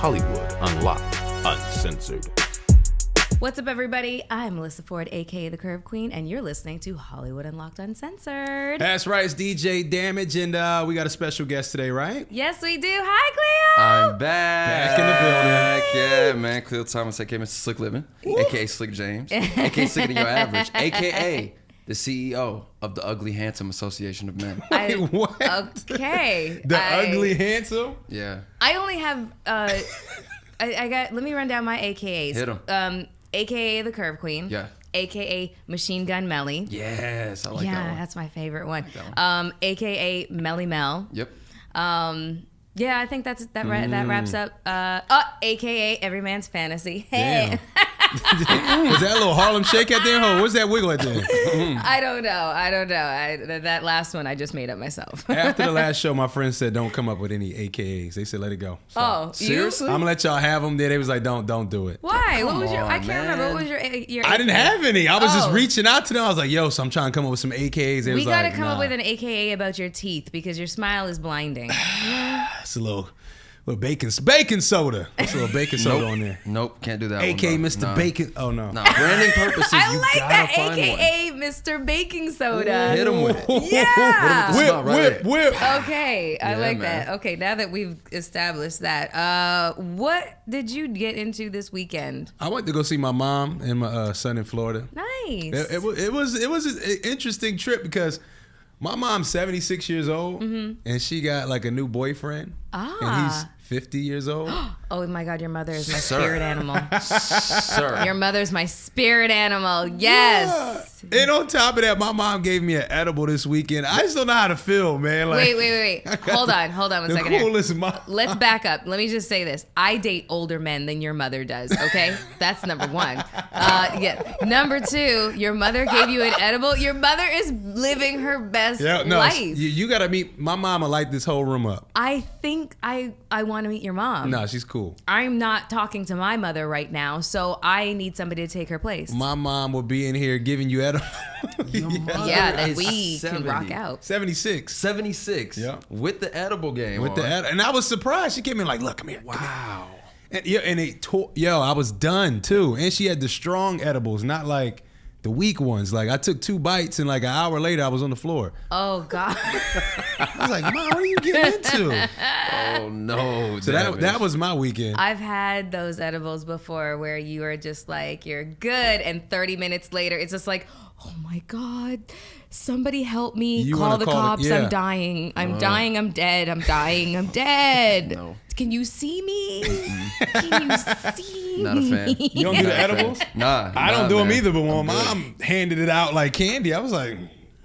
Hollywood Unlocked Uncensored. What's up, everybody? I'm Melissa Ford, a.k.a. The Curve Queen, and you're listening to Hollywood Unlocked Uncensored. That's right. It's DJ Damage, and we got a special guest today, right? Yes, we do. Hi, Cleo. I'm back. Back in the building. Yeah, man. Cleo Thomas, a.k.a. Mr. Slick Living, a.k.a. Slick James, a.k.a. Slicker Than Your Average, a.k.a. the CEO of the Ugly Handsome Association of Men. Wait, what? Okay. The Ugly Handsome? Yeah. I only have, let me run down my AKAs. Hit 'em. AKA The Curve Queen. Yeah. AKA Machine Gun Melly. Yes, I like that one. That's my favorite one. like that one. AKA Melly Mel. Yep. Yeah, I think that wraps up. AKA Every Man's Fantasy. Hey. Damn. Was that a little Harlem Shake at the end? Or was that wiggle at the end? I don't know. That last one I just made up myself. After the last show, my friend said don't come up with any AKAs. They said let it go. So, Oh, Seriously? I'm gonna let y'all have them. They was like don't do it. Why? What was your? I on, can't remember. man. What was your? I didn't have any. I was just Oh. reaching out to them. I was like, yo, so I'm trying to come up with some AKAs. They We was gotta like, come up nah. with an AKA about your teeth because your smile is blinding. It's a little baking soda. It's a little baking soda on there. Nope, can't do that AK one. bro. Mr. Nah. Bacon. Oh no. Nah, branding purposes, I you like gotta that, find AKA Mr. Baking Soda. Hit 'em with it. Yeah. Hit 'em with the spot right there. Whip. Okay, I Yeah, like man. that. Okay, now that we've established that, what did you get into this weekend? I went to go see my mom and my son in Florida. Nice. It was an interesting trip because my mom's 76 years old and she got like a new boyfriend. Ah. And he's 50 years old. Oh my God, your mother is my Sir. spirit animal. Sir. Your mother's my spirit animal. Yes. Yeah. And on top of that, my mom gave me an edible this weekend. I just don't know how to feel, man. Like, Wait. Hold on one the second here. coolest mom. Let's back up. Let me just say this. I date older men than your mother does, okay? That's number one. Yeah. Number two, your mother gave you an edible. Your mother is living her best life. You got to meet my mama. Light this whole room up. I think I want to meet your mom. No, she's cool. I'm not talking to my mother right now, so I need somebody to take her place. My mom will be in here giving you edible. Yeah, then is we 70. can rock out. 76. 76. Yeah. With the edible game. With the and I was surprised. She came in like, look, come here. Wow. And, I was done too. And she had the strong edibles, not like the weak ones. Like I took 2 bites and like an hour later I was on the floor. Oh God. I was like, Mom, what are you getting into? Oh no. So that was my weekend. I've had those edibles before where you are just like, you're good, and 30 minutes later it's just like, oh my God, somebody help me. You call wanna the call cops. yeah. I'm dying. I'm dying. I'm dead. I'm dying. I'm dead. No. Can you see me? Can you see Not a fan. me? You don't do the edibles? Nah. I don't do them man. either, but when I'm my good. mom handed it out like candy, I was like,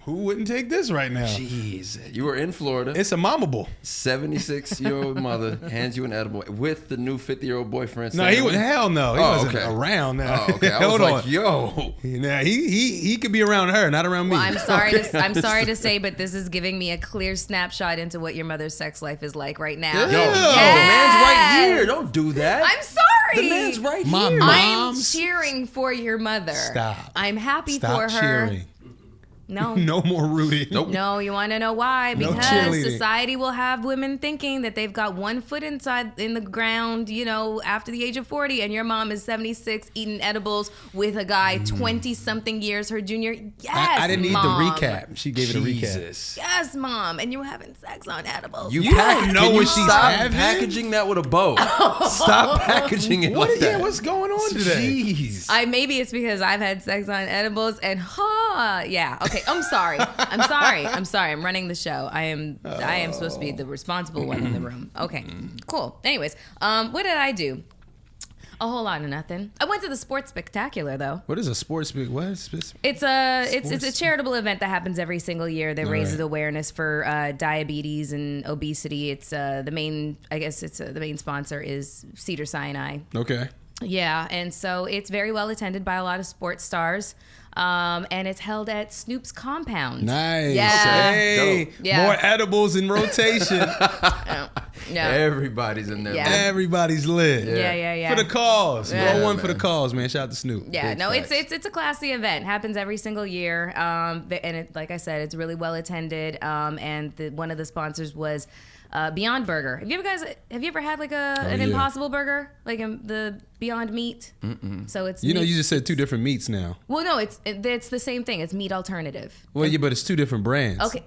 who wouldn't take this right now? Jeez. You were in Florida. It's a momable. 76-year-old mother hands you an edible with the new 50-year-old boyfriend. No, he was hell no. He Oh, wasn't okay. around now. Oh, okay. I was Hold like, on. yo. Nah, he could be around her, not around me. Well, I'm sorry to say, but this is giving me a clear snapshot into what your mother's sex life is like right now. Yeah. Yo, Yes. the man's right here. Don't do that. I'm sorry. The man's right My here. mom- I'm Moms- cheering for your mother. Stop. I'm happy Stop for her. cheering. No. No more rooting. Nope. No, you want to know why? No Because cheerleading. society will have women thinking that they've got one foot in the ground, after the age of 40, and your mom is 76 eating edibles with a guy 20-something years her junior. Yes, I didn't need Mom. the recap. She gave it a recap. Jesus. Yes, Mom, and you were having sex on edibles. You don't know can what you she's stop having? packaging that with a bow. Stop packaging it like that. What's going on today? Jeez. Maybe it's because I've had sex on edibles and yeah. Okay, I'm sorry. I'm running the show. I am supposed to be the responsible one in the room. Okay, cool. Anyways, what did I do? A whole lot of nothing. I went to the Sports Spectacular though. What is a sports big? What? It's a charitable event that happens every single year that raises awareness for diabetes and obesity. It's the main sponsor is Cedar Sinai. Okay. Yeah, and so it's very well attended by a lot of sports stars. And it's held at Snoop's compound. Nice. Yeah. Hey, Yeah. more edibles in rotation. Yeah. Everybody's in there. Yeah. Everybody's lit. Yeah. For the cause. Yeah. Roll one man. for the cause, man. Shout out to Snoop. Yeah, Big no, facts. it's a classy event. Happens every single year, and it, like I said, it's really well attended. And one of the sponsors was Beyond Burger. Have you ever had like an yeah. Impossible Burger, like the Beyond Meat? So it's You know, meat- you just said 2 different meats now. well, no, it's the same thing. It's meat alternative. Well, yeah, but it's 2 different brands. Okay.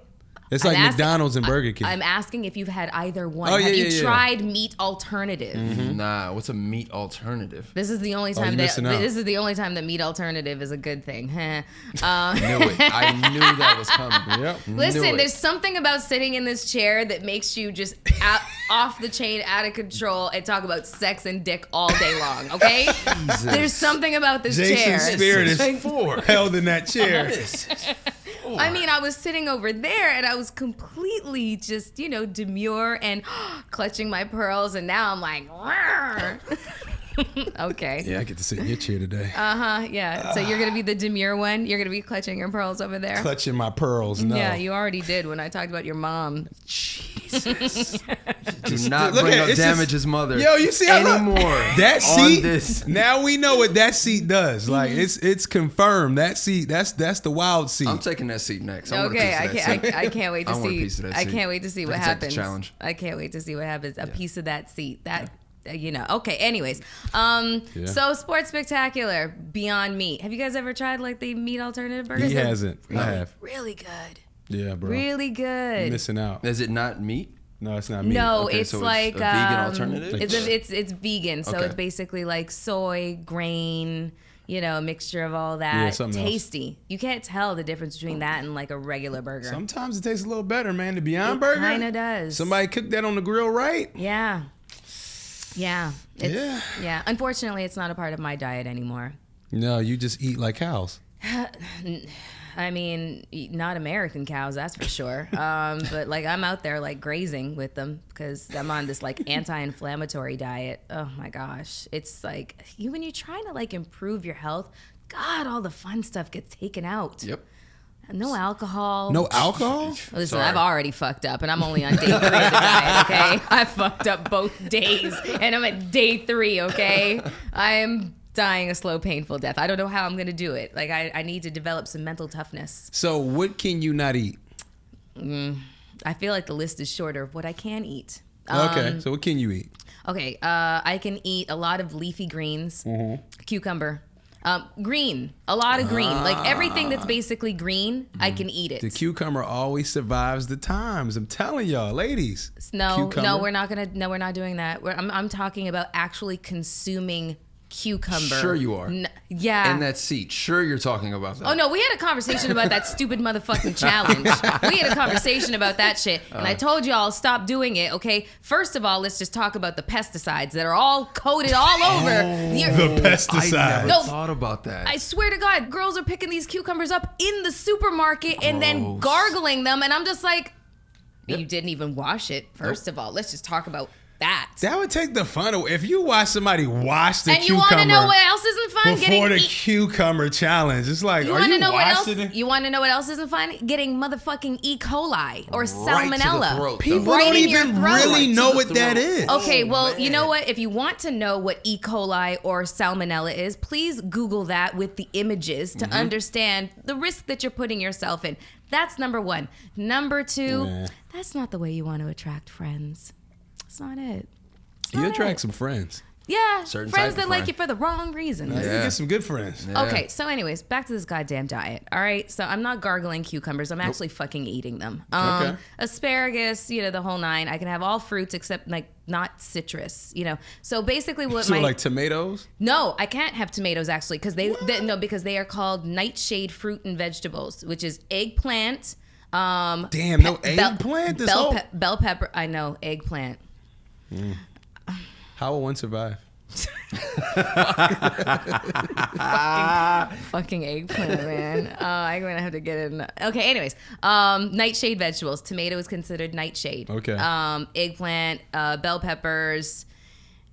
It's I'm like asking- McDonald's and Burger King. I'm asking if you've had either one. Oh, yeah, Have you yeah, yeah. tried meat alternative? Nah, what's a meat alternative? This is the only you're time missing out. this is the only time that meat alternative is a good thing. Knew it. I knew that was coming. Yep. Knew Listen, it. there's something about sitting in this chair that makes you just off the chain, out of control, and talk about sex and dick all day long, okay? There's something about this chair. Jason's spirit is This is held in that chair. This is I mean, I was sitting over there and I was completely just, demure and clutching my pearls, and now I'm like, "Rawr." Okay. Yeah, I get to sit in your chair today. Yeah. So you're going to be the demure one? You're going to be clutching your pearls over there? Clutching my pearls. No. Yeah, you already did when I talked about your mom. do not Look bring at- up it's just- Damage's mother. Yo, you see how anymore? that on seat? this. Now we know what that seat does. Like it's confirmed. That seat, that's the wild seat. I'm taking that seat next. I want a Okay, piece of that seat. I can't wait to I want a see. piece of that I seat. can't wait to see what I can take the happens. challenge. I can't wait to see what happens. A piece of that seat. That Okay. Anyways, so Sports Spectacular, Beyond Meat. Have you guys ever tried like the meat alternative burgers? He They're hasn't. I have. Really good. Yeah, bro. Really You're good. missing out. Is it not meat? No, it's not me. No, Okay, it's so it's like a vegan alternative? It's vegan, so Okay. it's basically like soy, grain, a mixture of all Yeah, that. something else. Tasty. You can't tell the difference between that and like a regular burger. Sometimes it tastes a little better, man. The Beyond It Burger. kinda does. Somebody cooked that on the grill right. Yeah. Yeah. Yeah. Unfortunately, it's not a part of my diet anymore. No, you just eat like cows. I mean, not American cows, that's for sure. But like I'm out there like grazing with them because I'm on this like anti-inflammatory diet. Oh my gosh. It's like when you're trying to like improve your health, God, all the fun stuff gets taken out. Yep. No alcohol. No alcohol? Listen, Sorry. I've already fucked up, and I'm only on day 3 of the diet, okay? I fucked up both days, and I'm at day 3, okay? I am dying a slow, painful death. I don't know how I'm going to do it. Like, I need to develop some mental toughness. So what can you not eat? I feel like the list is shorter of what I can eat. Okay, so what can you eat? Okay, I can eat a lot of leafy greens, cucumber. Green, a lot of green. Like everything that's basically green, I can eat it. The cucumber always survives the times. I'm telling y'all, ladies. No, Cucumber. we're not doing that. I'm talking about actually consuming cucumber. Sure you are. Yeah. In that seat. Sure you're talking about that. Oh no, we had a conversation about that stupid motherfucking challenge. We had a conversation about that shit, and I told y'all stop doing it. Okay, first of all, let's just talk about the pesticides that are all coated all over. The pesticide. I never No. thought about that. I swear to God, girls are picking these cucumbers up in the supermarket and then Gross. gargling them, and I'm just like, you didn't even wash it. First of all, let's just talk about that. That would take the fun away. If you watch somebody wash the And you cucumber want to know what else isn't fun? before the Getting cucumber challenge, it's like, You are want to you know what else? washing it? You want to know what else isn't fun? Getting motherfucking E. coli or Right to the salmonella. throat, People though. Right don't in your even throat. really Right to know the what that throat. is. Okay, well, man. you know what? If you want to know what E. coli or salmonella is, please Google that with the images to understand the risk that you're putting yourself in. That's number 1. Number 2, Nah. that's not the way you want to attract friends. That's not it. It's You not attract it. some friends. Yeah, Certain friends type that of like friend. you for the wrong reasons. You Yeah. get some good friends. Yeah. Okay, so anyways, back to this goddamn diet. All right, so I'm not gargling cucumbers. I'm actually fucking eating them. Okay. Asparagus, the whole 9. I can have all fruits except like not citrus. So basically, what So my like tomatoes? no, I can't have tomatoes actually because because they are called nightshade fruit and vegetables, which is eggplant. Damn, no eggplant? This whole... Bell pepper. I know eggplant. How will one survive? Fucking eggplant, man. I'm gonna have to get it. Okay, anyways, nightshade vegetables. Tomato is considered nightshade. Okay. Eggplant, bell peppers,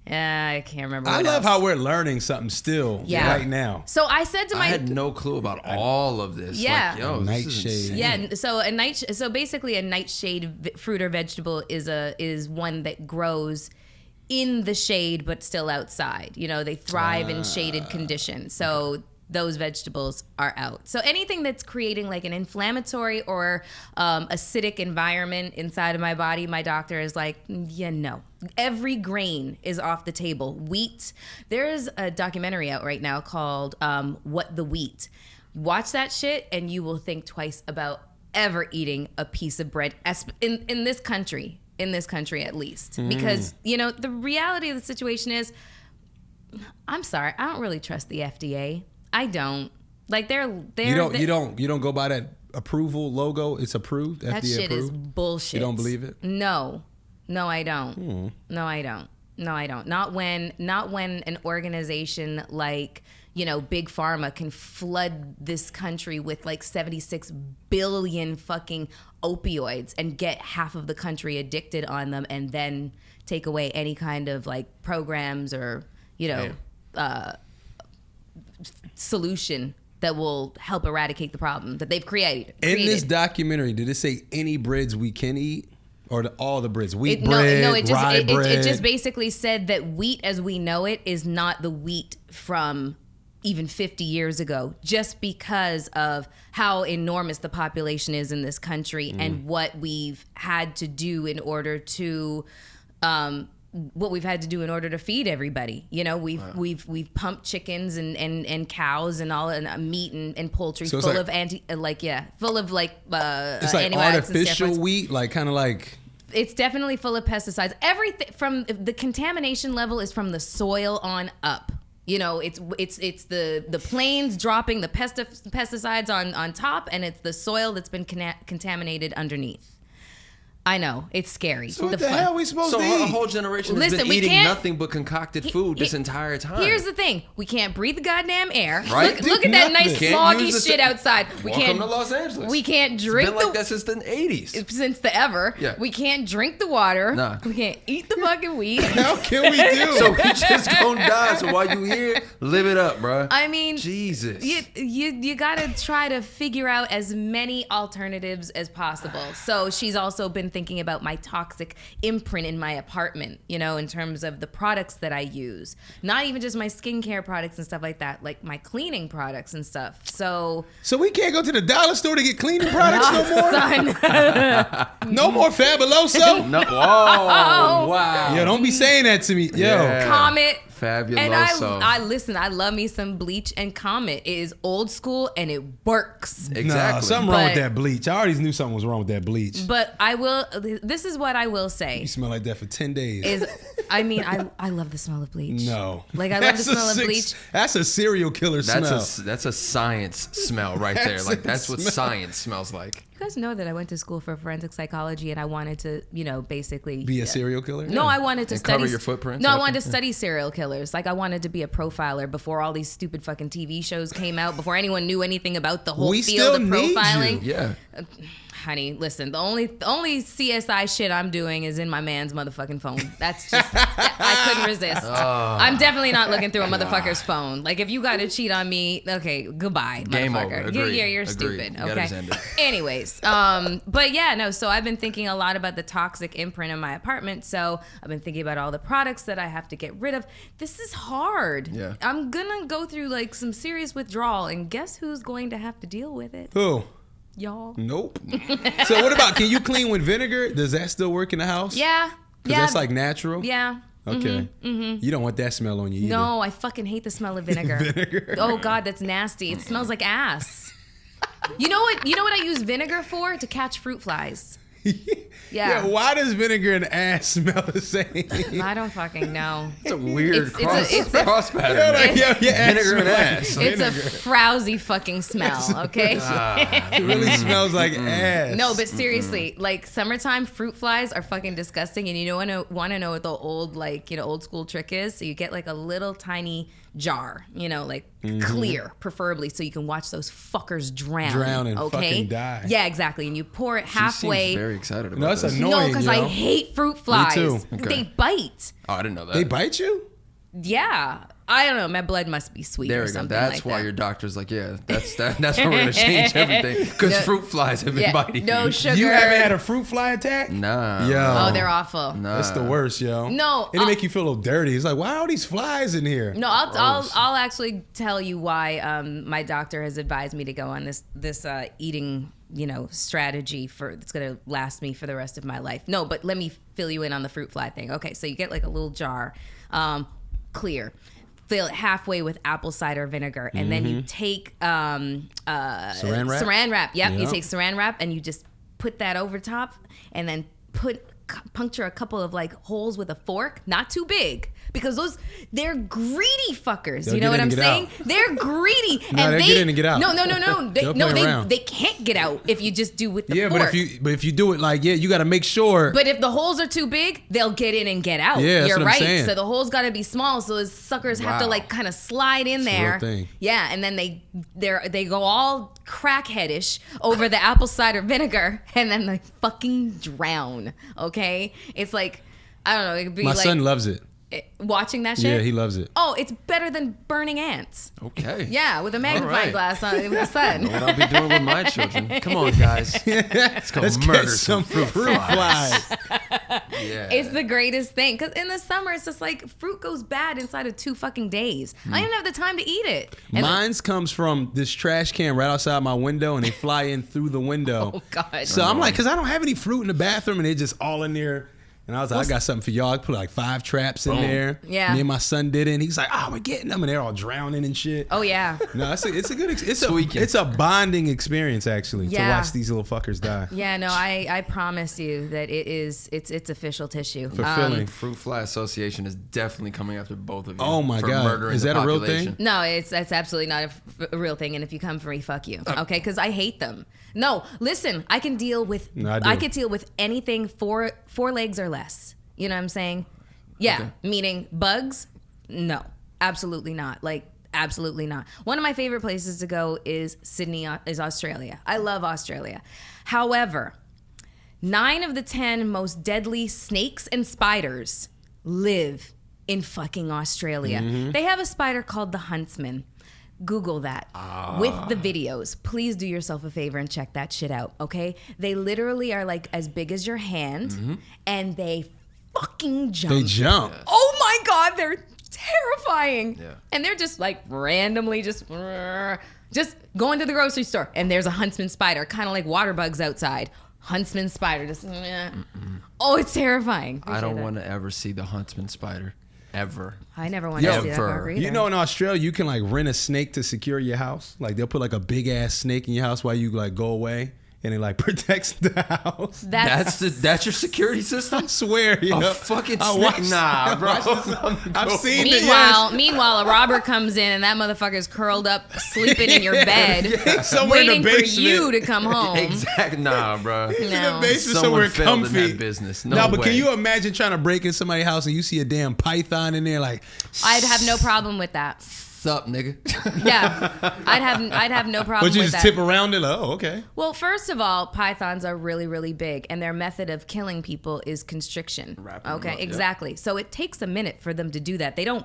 I can't remember. I what love else. how we're learning something still right now. So I said to I had no clue about all of this. Yeah. Like, yo, this is Nightshade. insane. Yeah. So basically a nightshade fruit or vegetable is one that grows in the shade but still outside. You know, they thrive in shaded conditions. So those vegetables are out. So anything that's creating like an inflammatory or acidic environment inside of my body, my doctor is like, yeah, no. Every grain is off the table. Wheat. There's a documentary out right now called What the Wheat. Watch that shit and you will think twice about ever eating a piece of bread in this country. In this country at least. Because, you know, the reality of the situation is, I'm sorry, I don't really trust the FDA. I don't. Like you don't go by that approval logo. It's approved. That FDA shit approved. is bullshit. You don't believe it? No, I don't. No, I don't. Not when an organization like, you know, Big Pharma can flood this country with like 76 billion fucking opioids and get half of the country addicted on them, and then take away any kind of like programs or, you know, solution that will help eradicate the problem that they've created. In this documentary, did it say any breads we can eat? Or all the breads? Wheat bread, rye bread? It just basically said that wheat as we know it is not the wheat from even 50 years ago, just because of how enormous the population is in this country and what we've had to do in order to feed everybody. You know, we've pumped chickens and cows and all and meat and poultry So full like, of full of it's like antibiotics and artificial steroids. wheat, like kind of like. It's definitely full of pesticides. Everything from the contamination level is from the soil on up. You know, it's the planes dropping the pesticides on top, and it's the soil that's been contaminated underneath. I know, it's scary. So what the hell are we supposed to eat? A whole generation has been eating nothing but concocted food this entire time. Here's the thing: we can't breathe the goddamn air. Right? Look at that nice Can't smoggy use shit outside. Welcome to Los Angeles. We can't drink It's been like that since the 80s. Since the ever. Yeah. We can't drink the water. Nah. We can't eat the fucking wheat. How can we do? So we just gonna die. So while you here, live it up, bro. I mean, Jesus. You gotta try to figure out as many alternatives as possible. So she's also been thinking about my toxic imprint in my apartment, you know, in terms of the products that I use. Not even just my skincare products and stuff like that, like my cleaning products and stuff. So we can't go to the dollar store to get cleaning products no more? son. No more Fabuloso? No. Oh, wow. Yo, don't be saying that to me. Yo. Yeah. Comet. Fabuloso. And I listen, I love me some bleach and Comet. It is old school and it works. Exactly. Nah, something wrong with But- that bleach. I already knew something was wrong with that bleach. But this is what I will say. You smell like that for 10 days. I love the smell of bleach. No. Like, I love the smell of bleach. That's a serial killer smell. That's a science smell right there. That's Like a that's what smell. science smells like. You guys know that I went to school for forensic psychology and I wanted to, you know, basically Be a serial killer? No, I wanted to And study cover your footprints No, I after? wanted to study serial killers. Like, I wanted to be a profiler before all these stupid fucking TV shows came out, before anyone knew anything about the whole We field of still need profiling. you. Yeah. Honey, listen, the only CSI shit I'm doing is in my man's motherfucking phone. That's just, I couldn't resist. I'm definitely not looking through a motherfucker's phone. Like, if you got to cheat on me, okay, goodbye, Game over. motherfucker. Agreed. You're Agreed. stupid, You gotta okay? just end it. Anyways, but yeah, no, so I've been thinking a lot about the toxic imprint in my apartment. So I've been thinking about all the products that I have to get rid of. This is hard. Yeah. I'm gonna go through like some serious withdrawal, and guess who's going to have to deal with it? Who? Y'all. Nope. So what about, can you clean with vinegar? Does that still work in the house? Yeah. Because that's like natural? Yeah. Okay. You don't want that smell on you either. No, I fucking hate the smell of vinegar. Vinegar. Oh God, that's nasty. It smells like ass. You know what I use vinegar for? To catch fruit flies. Yeah. Why does vinegar and ass smell the same? I don't fucking know. It's a weird It's a- cross pattern. Your ass Vinegar and smells like ass. It's a frowsy fucking smell, okay? It really smells like ass. No, but seriously, like summertime fruit flies are fucking disgusting, and you don't want to know what the old school trick is. So you get like a little tiny jar, like clear, preferably, so you can watch those fuckers drown and fucking die. Yeah, exactly. And you pour it She halfway. seems very excited about No, it's this. annoying. No, because I hate fruit flies. too. Okay. They bite. Oh, I didn't know that. They bite you? Yeah. I don't know. My blood must be sweet There or we go. something That's like why that. your doctor's like, yeah, that's where we're gonna change everything because No. fruit flies have been biting no you. sugar. You haven't had a fruit fly attack? Nah. Yo. Oh, they're awful. Nah. That's the worst, yo. No, It'll make you feel a little dirty. It's like, why are all these flies in here? No, I'll actually tell you why my doctor has advised me to go on this eating strategy that's gonna last me for the rest of my life. No, but let me fill you in on the fruit fly thing. Okay, so you get like a little jar, clear. Fill it halfway with apple cider vinegar, and then you take Saran wrap? Saran wrap. Yep, you Yep. take Saran wrap and you just put that over top, and then puncture a couple of like holes with a fork, not too big, because they're greedy fuckers. They'll you know get what in I'm and get saying? out. They're greedy, No, and they get in and get out. No. They'll play around. They can't get out if you just do with the Yeah, fork. but if you do it like, you got to make sure. But if the holes are too big, they'll get in and get out. Yeah, that's You're what I'm right. saying. So the holes got to be small, so the suckers have to Wow. like kind of slide in a there. real thing. Yeah, and then they go all crackheadish over the apple cider vinegar, and then they fucking drown. Okay, it's like, I don't know. It could be My like son loves it. watching that shit. Yeah, he loves it. Oh, it's better than burning ants. Okay. Yeah, with a magnifying right. glass on with the sun. What I'll be doing with my children. Come on, guys. Let's go Let's murder get some fruit flies. flies. Yeah. It's the greatest thing. Because in the summer, it's just like fruit goes bad inside of 2 fucking days. I didn't have the time to eat it. And Mine's comes from this trash can right outside my window, and they fly in through the window. Oh, God. So I'm like, because I don't have any fruit in the bathroom, and they're just all in there. And I was like, I got something for y'all. I put like 5 traps in there. Yeah. Me and my son did it. And he's like, we're getting them. And they're all drowning and shit. Oh, yeah. No, it's a good, Tweaking. it's a bonding experience, actually, to Yeah. watch these little fuckers die. Yeah, no, I promise you that it's official tissue. Fulfilling. Fruit Fly Association is definitely coming after both of you. Oh, my for God. murdering Is the that a real population. thing? No, that's absolutely not a real thing. And if you come for me, fuck you. Okay, because I hate them. No, listen, I can deal with No, I do. I can deal with anything four legs or less. You know what I'm saying? Yeah, Okay. meaning bugs? No, absolutely not. Like, absolutely not. One of my favorite places to go is Australia. I love Australia. However, 9 of the 10 most deadly snakes and spiders live in fucking Australia. They have a spider called the huntsman. Google that with the videos. Please do yourself a favor and check that shit out, okay? They literally are like as big as your hand, and they fucking jump. They jump. Oh my God, they're terrifying. Yeah. And they're just like randomly just going to the grocery store, and there's a huntsman spider, kind of like water bugs outside. Huntsman spider, just oh, it's terrifying. I don't want to ever see the huntsman spider. Ever. I never want to see that Ever. fucker either. You know, in Australia, you can like rent a snake to secure your house. Like they'll put like a big ass snake in your house while you like go away, and it like protects the house. That's your security system? I swear, you know. A fucking I snake? watched- Nah, bro. I've seen it. Yes. Meanwhile, a robber comes in and that motherfucker's curled up, sleeping in your bed, Somewhere in waiting the for basement. you to come home. Exactly. Nah, bro. In the No. basement Someone somewhere failed in comfy. that business. No, No but way. can you imagine trying to break in somebody's house and you see a damn python in there? Like, I'd have no problem with that. Sup, nigga? Yeah, I'd have no problem would you with just that. tip around it? Oh, okay. Well, first of all, pythons are really, really big, and their method of killing people is constriction. Wrapping them Okay, up, yeah. exactly. So it takes a minute for them to do that. They don't,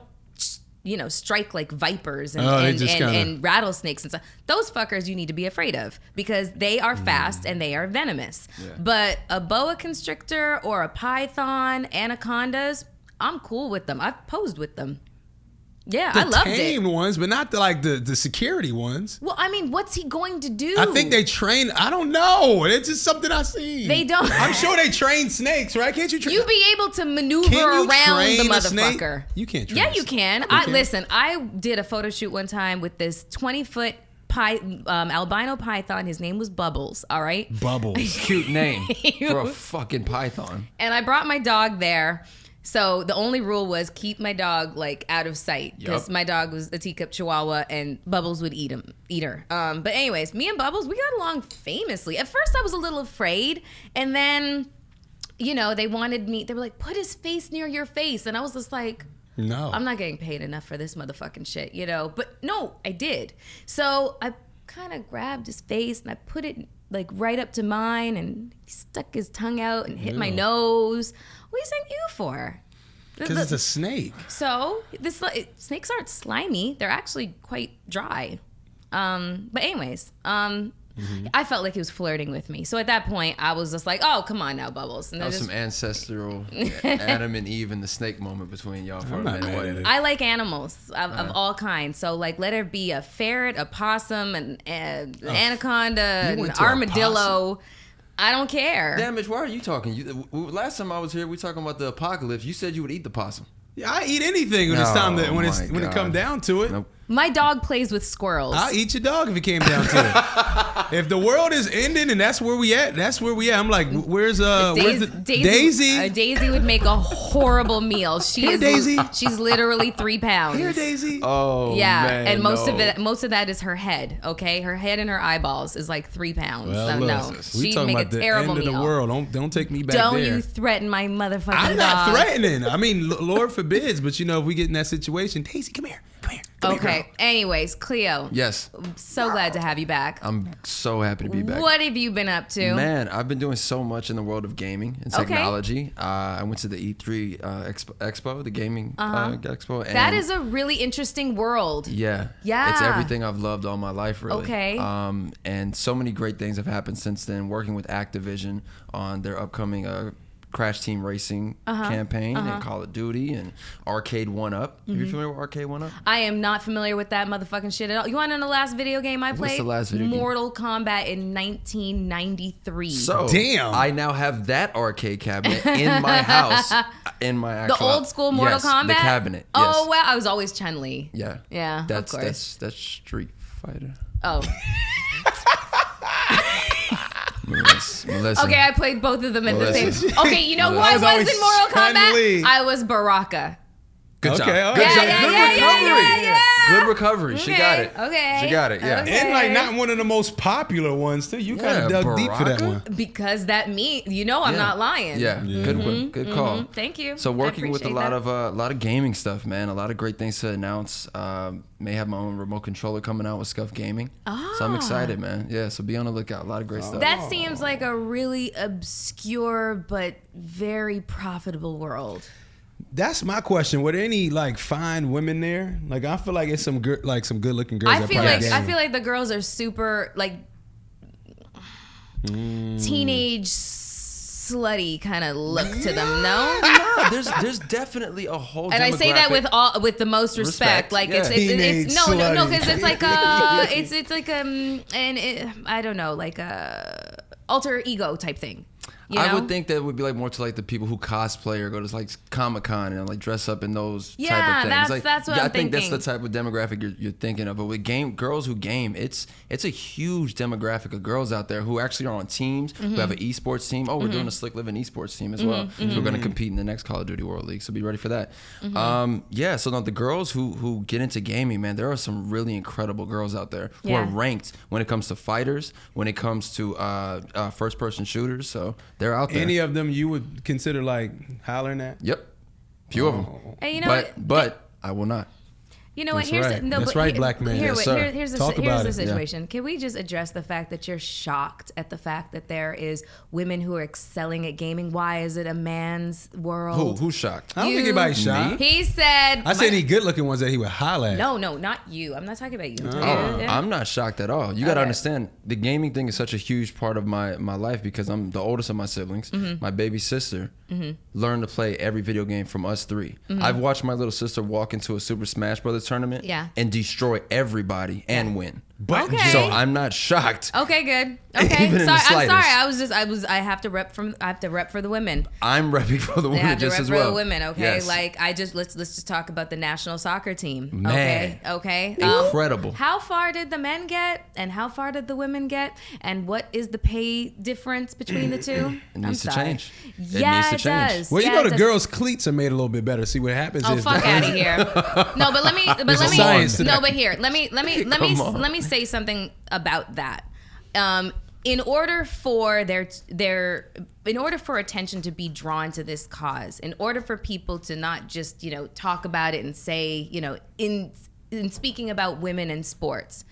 strike like vipers and, Oh, they and, just and, kinda- and rattlesnakes and stuff. Those fuckers you need to be afraid of because they are fast and they are venomous. Yeah. But a boa constrictor or a python, anacondas, I'm cool with them. I've posed with them. Yeah, The I loved it. tamed ones, but not the security ones. Well, I mean, what's he going to do? I think they train. I don't know. It's just something I see. They don't. I'm sure they train snakes, right? Can't you train? You be able to maneuver Can you around train the a snake? motherfucker. You can't train Yeah, a you snake. can. can? Listen, I did a photo shoot one time with this 20-foot albino python. His name was Bubbles. All right. Bubbles. Cute name for a fucking python. And I brought my dog there. So the only rule was keep my dog like out of sight because Yup. my dog was a teacup chihuahua and Bubbles would eat her. But anyways, me and Bubbles, we got along famously. At first I was a little afraid, and then, they wanted me. They were like, put his face near your face, and I was just like, No. I'm not getting paid enough for this motherfucking shit, you know? But no, I did. So I kind of grabbed his face and I put it like right up to mine and he stuck his tongue out and hit my nose. What is that you for? Because it's a snake. So snakes aren't slimy. They're actually quite dry. But anyways, I felt like he was flirting with me. So at that point, I was just like, "Oh, come on now, Bubbles." And That was some ancestral Adam and Eve and the snake moment between y'all for a minute. I like animals of all kinds. So like, let it be a ferret, a possum, an anaconda, an armadillo. I don't care. Damage, why are you talking? Last time I was here, we talking about the apocalypse. You said you would eat the possum. Yeah, I eat anything when it's time to, when it come down to it. Nope. My dog plays with squirrels. I'll eat your dog if it came down to it. If the world is ending and that's where we at, that's where we at. I'm like, where's Daisy? Daisy would make a horrible meal. Daisy. She's literally 3 pounds. Here, Daisy. Oh, yeah, man, and most of that is her head. Okay, her head and her eyeballs is like 3 pounds. Well, so look, no, we she'd talking make about a the terrible end of meal. the world. Don't take me back Don't there. you threaten my motherfucking I'm dog. not threatening. I mean, Lord forbids, but you know, if we get in that situation, Daisy, come here. Okay. Anyways, Cleo. Yes. So glad to have you back. I'm so happy to be back. What have you been up to? Man, I've been doing so much in the world of gaming and technology. I went to the E3 expo, the gaming expo. And that is a really interesting world. Yeah. Yeah. It's everything I've loved all my life, really. Okay. And so many great things have happened since then, working with Activision on their upcoming Crash Team Racing campaign and Call of Duty and Arcade 1-Up. Are you familiar with Arcade 1-Up? I am not familiar with that motherfucking shit at all. You want to know the last video game I played? What's the last video game? Mortal Kombat in 1993. So, damn. I now have that arcade cabinet in my house, in my actual... The old school Mortal Kombat? the cabinet, Oh, wow. I was always Chun-Li. Yeah. Yeah, That's, of course. That's Street Fighter. Oh. Melissa. Okay, I played both of them at the Melissa. same... Okay, you know who I was was always in Mortal Chun-Li. Kombat? I was Baraka. Good job. Okay, all Good right. job. Yeah, Good yeah, recovery. yeah. Good recovery. She got it. Okay. She got it, yeah. Okay. And like not one of the most popular ones too. You kind of dug deep for that Baraka? one. Because that I'm not lying. Yeah, good call. Thank you. So working with a appreciate lot of gaming stuff, man. A lot of great things to announce. May have my own remote controller coming out with Scuff Gaming. So I'm excited, man. Yeah, so be on the lookout. A lot of great stuff. That seems like a really obscure but very profitable world. That's my question. Were there any like fine women there? Like I feel like it's some good looking girls. I feel like the girls are super like teenage slutty kind of look to them. No. No, there's definitely a whole. And I say that with the most respect. Like yeah. it's no Teenage because it's like I don't know, like a alter ego type thing. You know? I would think that would be like more to like the people who cosplay or go to like Comic-Con and like dress up in those type of things. That's what I'm I think thinking. that's the type of demographic you're thinking of. But with girls who game, it's a huge demographic of girls out there who actually are on teams, who have an esports team. Oh, we're doing a Slick Living esports team as well. So we're going to compete in the next Call of Duty World League. So be ready for that. Yeah, so now the girls who get into gaming, man, there are some really incredible girls out there who are ranked when it comes to fighters, when it comes to first person shooters. So they're out there. Any of them you would consider like hollering at? Yep. Few of them. And you know but I will not. You know what? That's right. That's right, black man. Here's Yes, sir. the Talk about the it. situation. Can we just address the fact that you're shocked at the fact that there is women who are excelling at gaming? Why is it a man's world? Who's shocked? I don't think anybody's shocked. He said. I said any good looking ones that he would holler at. No, not you. I'm not talking about you. I'm not shocked at all. You got to understand, the gaming thing is such a huge part of my life because I'm the oldest of my siblings. My baby sister learned to play every video game from us three. I've watched my little sister walk into a Super Smash Brothers tournament and destroy everybody and win. But So I'm not shocked. Okay, good. Okay, Even in the I'm slightest. sorry. I have to rep for the women. I'm repping for the I women have to just rep as for well. the women. Okay, Yes. like let's just talk about the national soccer team. Man. Okay. Incredible. How far did the men get, and how far did the women get, and what is the pay difference between the two? It needs to change. Yeah, needs to it change. does. Well, you Yeah, know it the does. girls' cleats are made a little bit better. See what happens Oh, is fuck out of here! No, but let me. science to No, that. but here, let me Come on. say something about that. in order for in order for attention to be drawn to this cause, in order for people to not just, talk about it and say, in speaking about women in sports,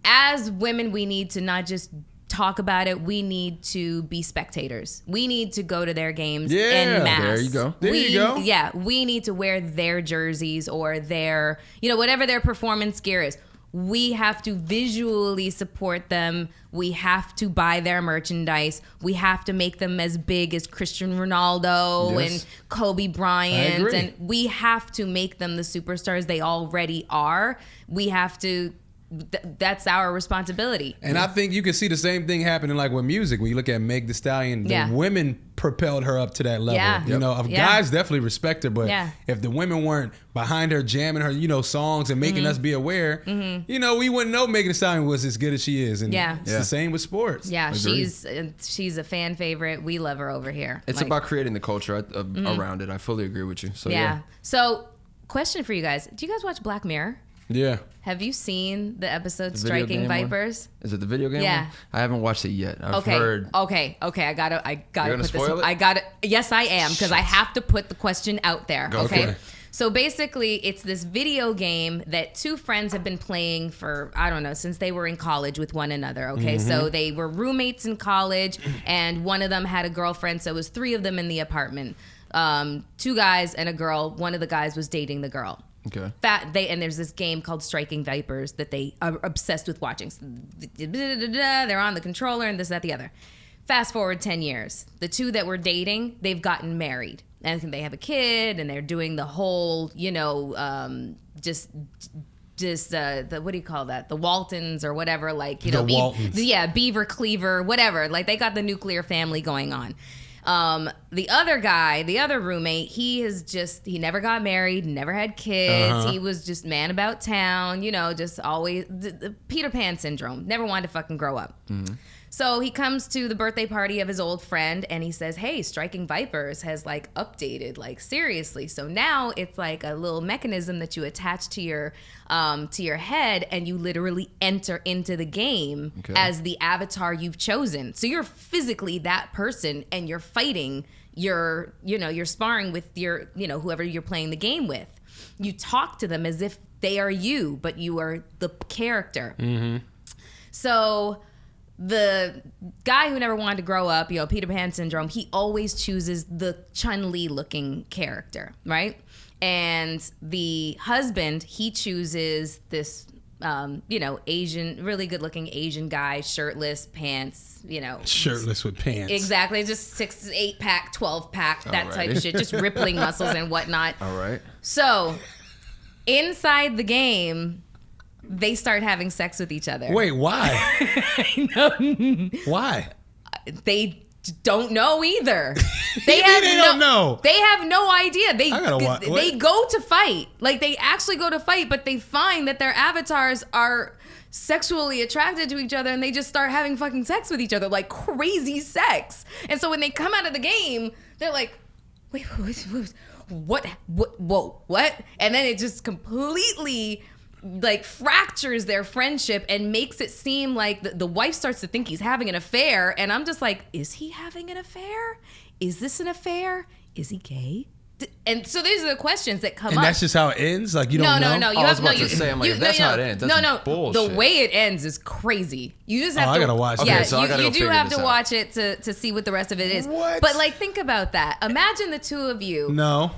as women, we need to not just talk about it. We need to be spectators. We need to go to their games en masse. There you go. There you go. Yeah, we need to wear their jerseys or their, whatever their performance gear is. We have to visually support them. We have to buy their merchandise. We have to make them as big as Cristiano Ronaldo and Kobe Bryant. And we have to make them the superstars they already are. We have to... that's our responsibility. And I think you can see the same thing happening like with music. When you look at Meg Thee Stallion, the women propelled her up to that level. Yeah. Guys definitely respect her, but if the women weren't behind her, jamming her, songs and making us be aware, we wouldn't know Meg Thee Stallion was as good as she is. And it's the same with sports. Yeah, she's a fan favorite. We love her over here. It's about creating the culture around it. I fully agree with you. So So, question for you guys: do you guys watch Black Mirror? Yeah. Have you seen the episode Striking Vipers? Is it the video game one? I haven't watched it yet. I've heard. Okay. I gotta You're put spoil this. it? Yes, I am, because I have to put the question out there. Okay. So basically, it's this video game that two friends have been playing for, I don't know, since they were in college with one another. Okay. So they were roommates in college, and one of them had a girlfriend. So it was three of them in the apartment. Two guys and a girl. One of the guys was dating the girl. Okay. And there's this game called Striking Vipers that they are obsessed with watching. They're on the controller and this, that, the other. Fast forward 10 years. The two that were dating, they've gotten married. And they have a kid and they're doing the whole, just the what do you call that? The Waltons or whatever, Waltons. Beaver Cleaver, whatever. Like they got the nuclear family going on. The other guy, the other roommate, he never got married, never had kids. He was just man about town, just always the Peter Pan syndrome. Never wanted to fucking grow up. So he comes to the birthday party of his old friend and he says, hey, Striking Vipers has updated, seriously. So now it's like a little mechanism that you attach to your head and you literally enter into the game as the avatar you've chosen. So you're physically that person and you're fighting, you're sparring with your, whoever you're playing the game with. You talk to them as if they are you, but you are the character. So the guy who never wanted to grow up, Peter Pan syndrome, he always chooses the Chun-Li looking character, right? And the husband, he chooses this, Asian, really good looking Asian guy, shirtless, pants, Shirtless with pants. Exactly. Just 6, 8 pack, 12 pack, that type of shit. Just rippling muscles and whatnot. All right. So inside the game, they start having sex with each other. Wait, why? I know. Why? They don't know either. They don't know. They have no idea. They go to fight. They actually go to fight, but they find that their avatars are sexually attracted to each other and they just start having fucking sex with each other, like crazy sex. And so when they come out of the game, they're like, wait, what? Whoa, what? And then it just completely fractures their friendship and makes it seem like the wife starts to think he's having an affair. And I'm just like, is he having an affair? Is this an affair? Is he gay? And so these are the questions that come up. And that's just how it ends? You don't know? No. I was about to say, I'm like, if that's how it ends, that's bullshit. The way it ends is crazy. You just have to. I gotta watch it. Yeah, Okay, so I gotta you go do figure have this to out. watch it to see what the rest of it is. What? But think about that. Imagine the two of you. No.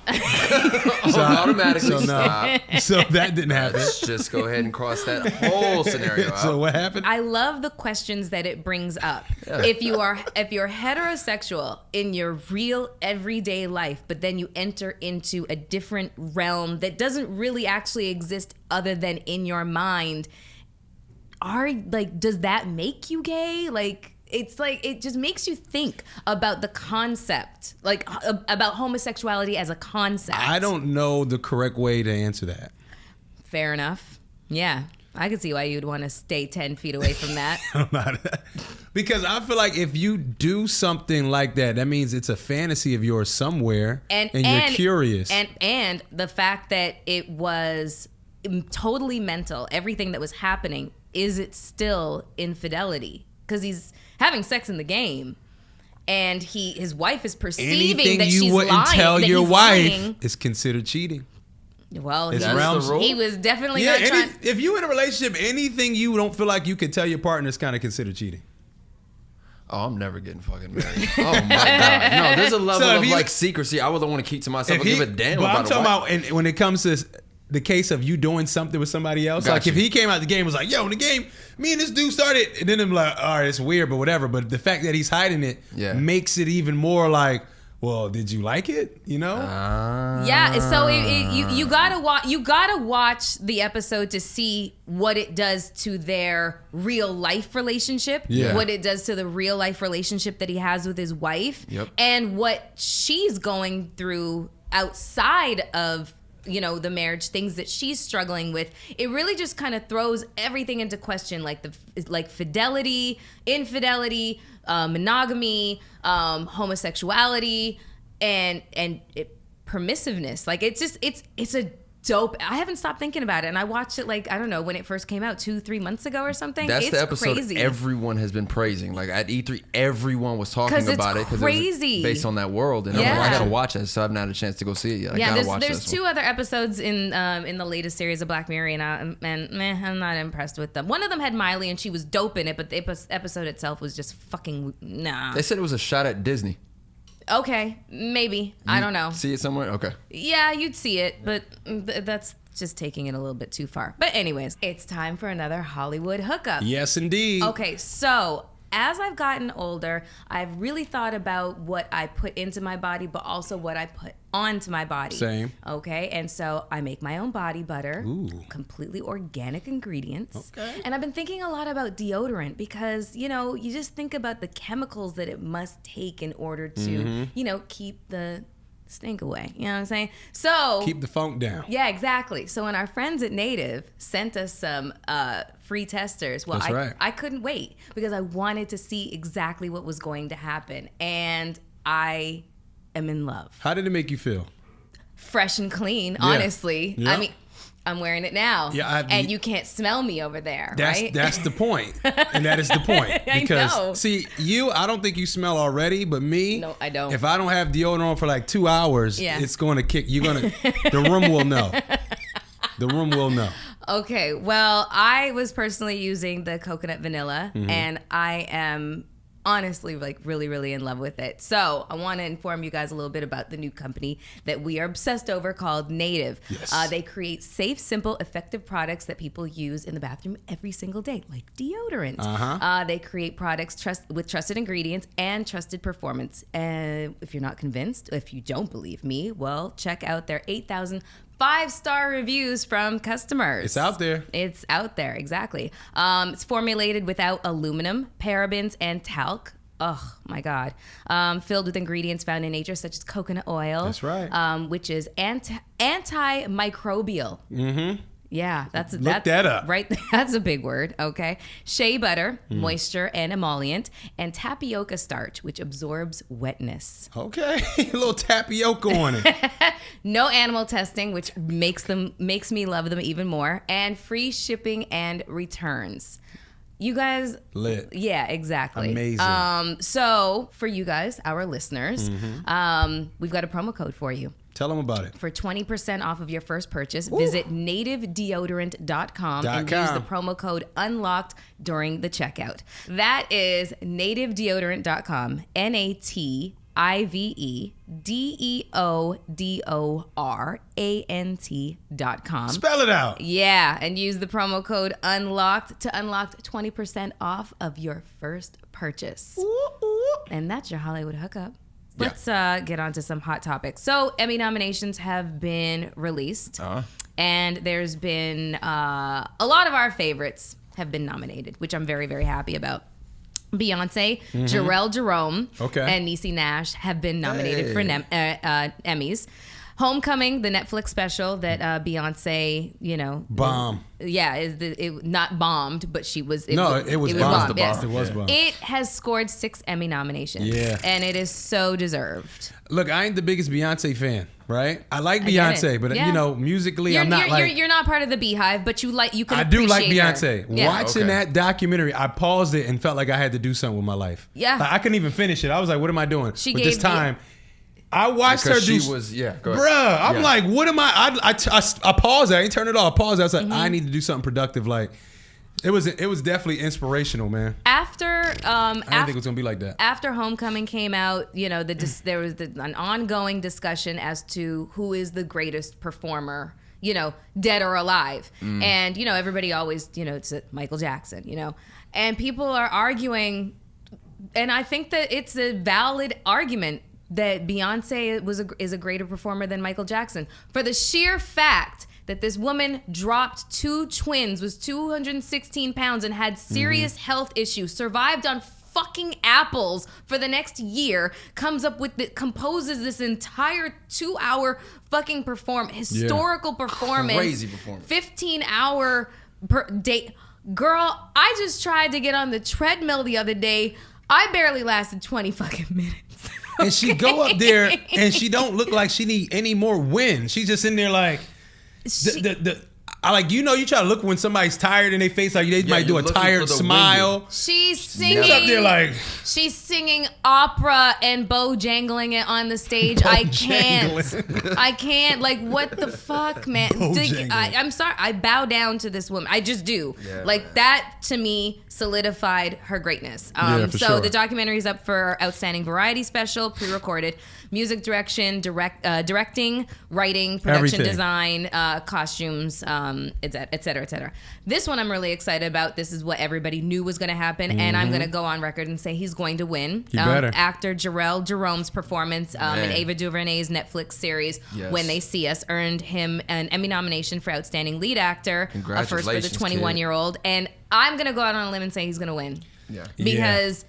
Automatically So no. stop. So that didn't happen. Let's just go ahead and cross that whole scenario out. So what happened? I love the questions that it brings up. If you're heterosexual in your real everyday life, but then you enter into a different realm that doesn't really actually exist other than in your mind, does that make you gay? It just makes you think about the concept, about homosexuality as a concept. I don't know the correct way to answer that. Fair enough. Yeah. I could see why you'd want to stay 10 feet away from that. Because I feel like if you do something like that, that means it's a fantasy of yours somewhere, and you're curious. And the fact that it was totally mental, everything that was happening, is it still infidelity? because he's having sex in the game. And his wife is perceiving Anything that you she's wouldn't lying. tell your wife lying. is considered cheating. Well, It's he was definitely not trying. If you in a relationship, anything you don't feel like you can tell your partner is kind of considered cheating. Oh, I'm never getting fucking married. Oh my god! No, there's a level of like secrecy I would want to keep to myself. I give a damn about. I'm talking about, and when it comes to the case of you doing something with somebody else, Got like you. if he came out the game and was like, "Yo, in the game, me and this dude started," and then I'm like, "All right, it's weird, but whatever." But the fact that he's hiding it makes it even more like, well, did you like it? You know? Yeah. So you gotta watch the episode to see what it does to their real life relationship. Yeah. What it does to the real life relationship that he has with his wife. Yep. And what she's going through outside of the marriage, things that she's struggling with. It really just kind of throws everything into question, like fidelity, infidelity, monogamy, homosexuality, and permissiveness. Like it's a dope. I haven't stopped thinking about it, and I watched it like, I don't know, when it first came out 2-3 months ago or something. That's it's the episode crazy. everyone has been praising. Like at E3, everyone was talking about it because it was based on that world. And I'm like, I gotta watch it. So I haven't had a chance to go see it yet. I gotta watch there's two other episodes in the latest series of Black Mirror, I'm not impressed with them. One of them had Miley, and she was dope in it, but the episode itself was just fucking nah. They said it was a shot at Disney. Okay, maybe. I don't know. See it somewhere? Okay. Yeah, you'd see it, but that's just taking it a little bit too far. But anyways, it's time for another Hollywood hookup. Yes, indeed. Okay, so as I've gotten older, I've really thought about what I put into my body, but also what I put onto my body. Same. Okay, and so I make my own body butter. Ooh. Completely organic ingredients. Okay. And I've been thinking a lot about deodorant because, you just think about the chemicals that it must take in order to, keep the stink away. You know what I'm saying? So Keep the funk down. yeah, exactly. So when our friends at Native sent us some free testers, well, That's right. I couldn't wait because I wanted to see exactly what was going to happen. And I am in love. How did it make you feel? Fresh and clean, honestly. Yeah. I mean, I'm wearing it now. Yeah, and you can't smell me over there, right? That's the point. And that is the point. Because, I know. see, I don't think you smell already, but me, No, I don't. If I don't have deodorant on for like 2 hours, it's going to kick. The room will know. The room will know. Okay, well, I was personally using the coconut vanilla, and I am honestly like really, really in love with it. So I want to inform you guys a little bit about the new company that we are obsessed over called Native. Yes. They create safe, simple, effective products that people use in the bathroom every single day, like deodorant. They create products with trusted ingredients and trusted performance. And if you're not convinced, if you don't believe me, well, check out their 8,000 5-star reviews from customers. It's out there. It's out there, exactly. It's formulated without aluminum, parabens, and talc. Oh, my God. Filled with ingredients found in nature, such as coconut oil. That's right. Which is antimicrobial. Mm-hmm. Yeah, that's that up. Right, that's a big word. Okay, shea butter, moisture and emollient, and tapioca starch, which absorbs wetness. Okay, a little tapioca on it. No animal testing, which makes me love them even more, and free shipping and returns. You guys, lit. Yeah, exactly. Amazing. So for you guys, our listeners, we've got a promo code for you. Tell them about it. For 20% off of your first purchase, visit nativedeodorant.com and use the promo code UNLOCKED during the checkout. That is nativedeodorant.com, nativedeodorant.com. Spell it out. Yeah, and use the promo code UNLOCKED to unlock 20% off of your first purchase. And that's your Hollywood hookup. Let's get on to some hot topics. So Emmy nominations have been released, and there's been a lot of our favorites have been nominated, which I'm very, very happy about. Beyonce, Jarrell Jerome, and Niecy Nash have been nominated for Emmys. Homecoming, the Netflix special that Beyonce, bomb. It not bombed, but she was. It was bombed. Yes. It was bombed. It has scored 6 Emmy nominations. Yeah, and it is so deserved. Look, I ain't the biggest Beyonce fan, right? I like Beyonce, but musically, I'm not like. You're not part of the Beehive, but you can. I do like Beyonce. Yeah. Watching that documentary, I paused it and felt like I had to do something with my life. Yeah, like, I couldn't even finish it. I was like, "What am I doing?" She with gave this time. I watched her do. She was, go ahead. Bruh, I'm like, what am I paused it. I didn't turn it off. I paused it. I was like, I need to do something productive. Like, it was definitely inspirational, man. I didn't think it was gonna be like that. After Homecoming came out, there was an ongoing discussion as to who is the greatest performer, dead or alive. And everybody always, it's Michael Jackson, and people are arguing, and I think that it's a valid argument that Beyonce is a greater performer than Michael Jackson for the sheer fact that this woman dropped 2 twins, was 216 pounds, and had serious health issues, survived on fucking apples for the next year, composes this entire 2-hour fucking historical performance. Crazy performance. 15-hour per day. Girl, I just tried to get on the treadmill the other day. I barely lasted 20 fucking minutes. And she go up there and she don't look like she need any more wind. She's just in there like you try to look when somebody's tired in their face, like they might do a tired smile. She's singing. She's up there like she's singing opera and Bojangling it on the stage. I can't. Like, what the fuck, man? I'm sorry. I bow down to this woman. I just do. Yeah, like that to me solidified her greatness. So the documentary is up for Outstanding Variety Special, pre-recorded. Music direction, directing, writing, production design, costumes, et cetera, et cetera. This one I'm really excited about. This is what everybody knew was going to happen, and I'm going to go on record and say he's going to win. Actor Jarrell Jerome's performance in Ava DuVernay's Netflix series When They See Us earned him an Emmy nomination for Outstanding Lead Actor, first for the 21-year-old. And I'm going to go out on a limb and say he's going to win. Yeah. Because...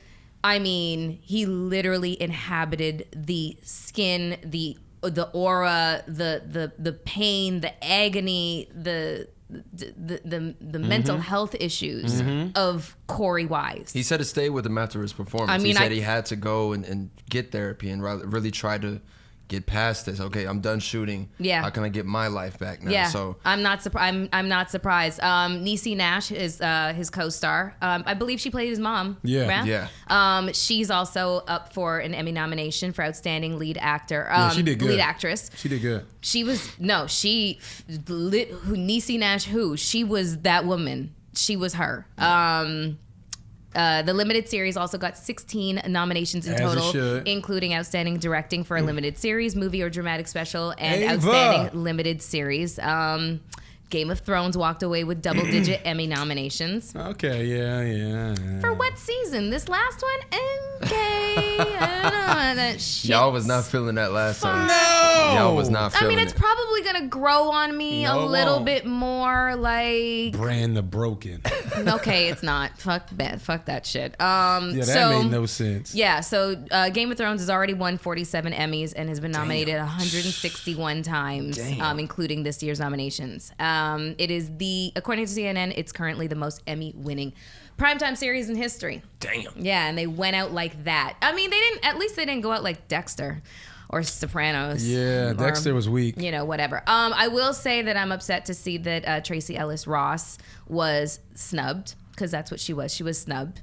I mean, he literally inhabited the skin, the aura, the pain, the agony, the mental health issues of Corey Wise. He said to stay with him after his performance. He said he had to go and get therapy and really try to get past this. Okay, I'm done shooting. Yeah. How can I get my life back now? Yeah. So I'm not surprised. Niecy Nash is his co-star. I believe she played his mom. Yeah. Yeah. She's also up for an Emmy nomination for Outstanding Lead Actor. She did good. Lead actress. She did good. Niecy Nash. She was that woman. She was her. The limited series also got 16 nominations in total, including Outstanding Directing for a limited series, movie or dramatic special, and Outstanding Limited Series. Game of Thrones walked away with double-digit Emmy nominations. Okay, yeah. For what season? This last one? Okay. I don't know. That shit. Y'all was not feeling that last time. No! Y'all was not feeling it. It's probably going to grow on me a little bit more, like... Brand the Broken. Okay, it's not. Fuck that shit. That made no sense. Yeah, so Game of Thrones has already won 47 Emmys and has been nominated 161 times, including this year's nominations. It is according to CNN, it's currently the most Emmy-winning primetime series in history. Damn. Yeah, and they went out like that. I mean, at least they didn't go out like Dexter or Sopranos. Yeah, Dexter was weak. Whatever. I will say that I'm upset to see that Tracee Ellis Ross was snubbed, because that's what she was. She was snubbed.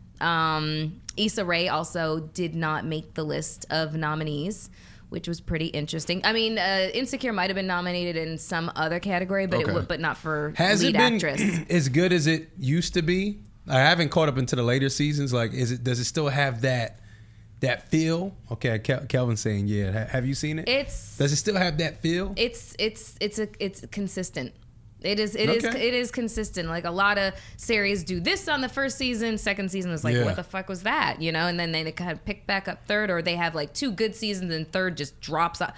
Issa Rae also did not make the list of nominees, which was pretty interesting. I mean, Insecure might have been nominated in some other category, but but not for lead actress. Has it been as good as it used to be? I haven't caught up into the later seasons. Like, does it still have that feel? Okay, Kelvin's saying yeah. Have you seen it? Does it still have that feel? It's consistent. It is consistent. Like, a lot of series do this on the first season, second season is like, what the fuck was that? And then they kind of pick back up third, or they have like 2 good seasons and third just drops off.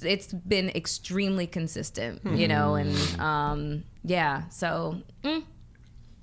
It's been extremely consistent, and so.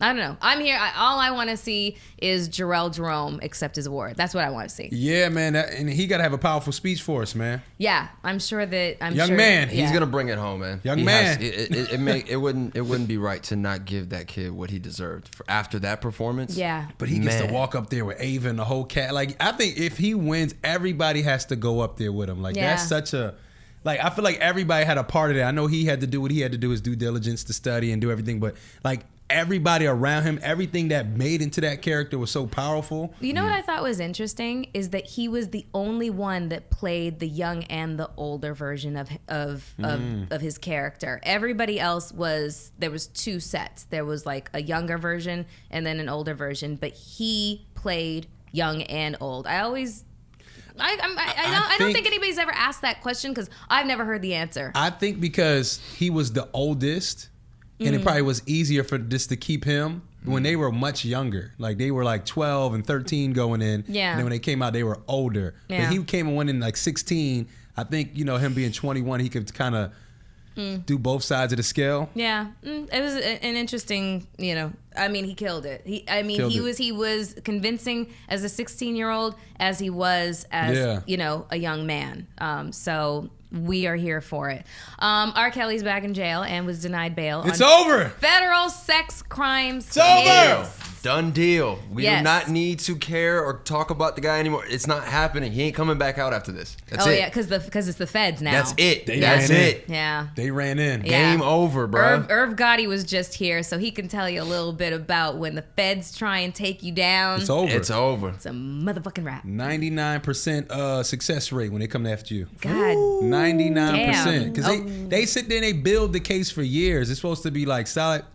I don't know. I'm here. All I want to see is Jarrell Jerome accept his award. That's what I want to see. Yeah, man. And he got to have a powerful speech for us, man. Yeah, I'm sure that. Young man. He's gonna bring it home, man. Young man. It wouldn't be right to not give that kid what he deserved after that performance. Yeah. But he gets to walk up there with Ava and the whole cat. Like, I think if he wins, everybody has to go up there with him. Like, that's such a. Like, I feel like everybody had a part of that. I know he had to do what he had to do, his due diligence to study and do everything, but like everybody around him, everything that made into that character was so powerful. You know what I thought was interesting is that he was the only one that played the young and the older version of his character. Everybody else there was two sets. There was like a younger version and then an older version, but he played young and old. I don't think anybody's ever asked that question because I've never heard the answer. I think because he was the oldest, and it probably was easier for this to keep him when they were much younger. Like, they were like 12 and 13 going in. Yeah. And then when they came out, they were older. Yeah. But he came and went in like 16. I think, him being 21, he could kind of do both sides of the scale. Yeah, it was an interesting. I mean, he killed it. He was convincing as a 16-year-old as he was as a young man. So we are here for it. R. Kelly's back in jail and was denied bail. It's over. Federal sex crimes. It's over. Done deal. We do not need to care or talk about the guy anymore. It's not happening. He ain't coming back out after this. That's it. Oh, yeah, because it's the feds now. That's it. That's it. Yeah. They ran in. Yeah. Game over, bro. Irv Gotti was just here, so he can tell you a little bit about when the feds try and take you down. It's over. It's over. It's a motherfucking rap. 99% success rate when they come after you. God. 99%. Because they sit there and they build the case for years. It's supposed to be like solid.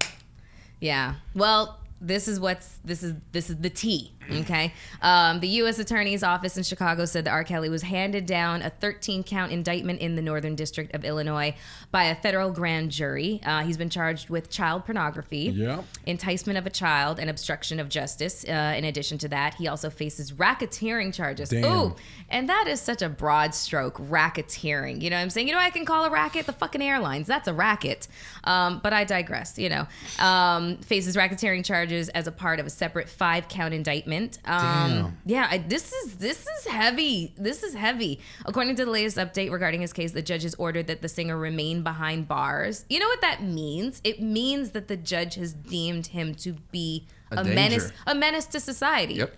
Yeah. Well, this is the tea. Okay. The U.S. Attorney's Office in Chicago said that R. Kelly was handed down a 13-count indictment in the Northern District of Illinois by a federal grand jury. He's been charged with child pornography, enticement of a child, and obstruction of justice. In addition to that, he also faces racketeering charges. Damn. Ooh, and that is such a broad stroke, racketeering. You know what I'm saying? You know what I can call a racket? The fucking airlines. That's a racket. But I digress, faces racketeering charges as a part of a separate 5-count indictment. Damn. Yeah, this is heavy. This is heavy. According to the latest update regarding his case, the judge has ordered that the singer remain behind bars. You know what that means? It means that the judge has deemed him to be a menace to society. Yep.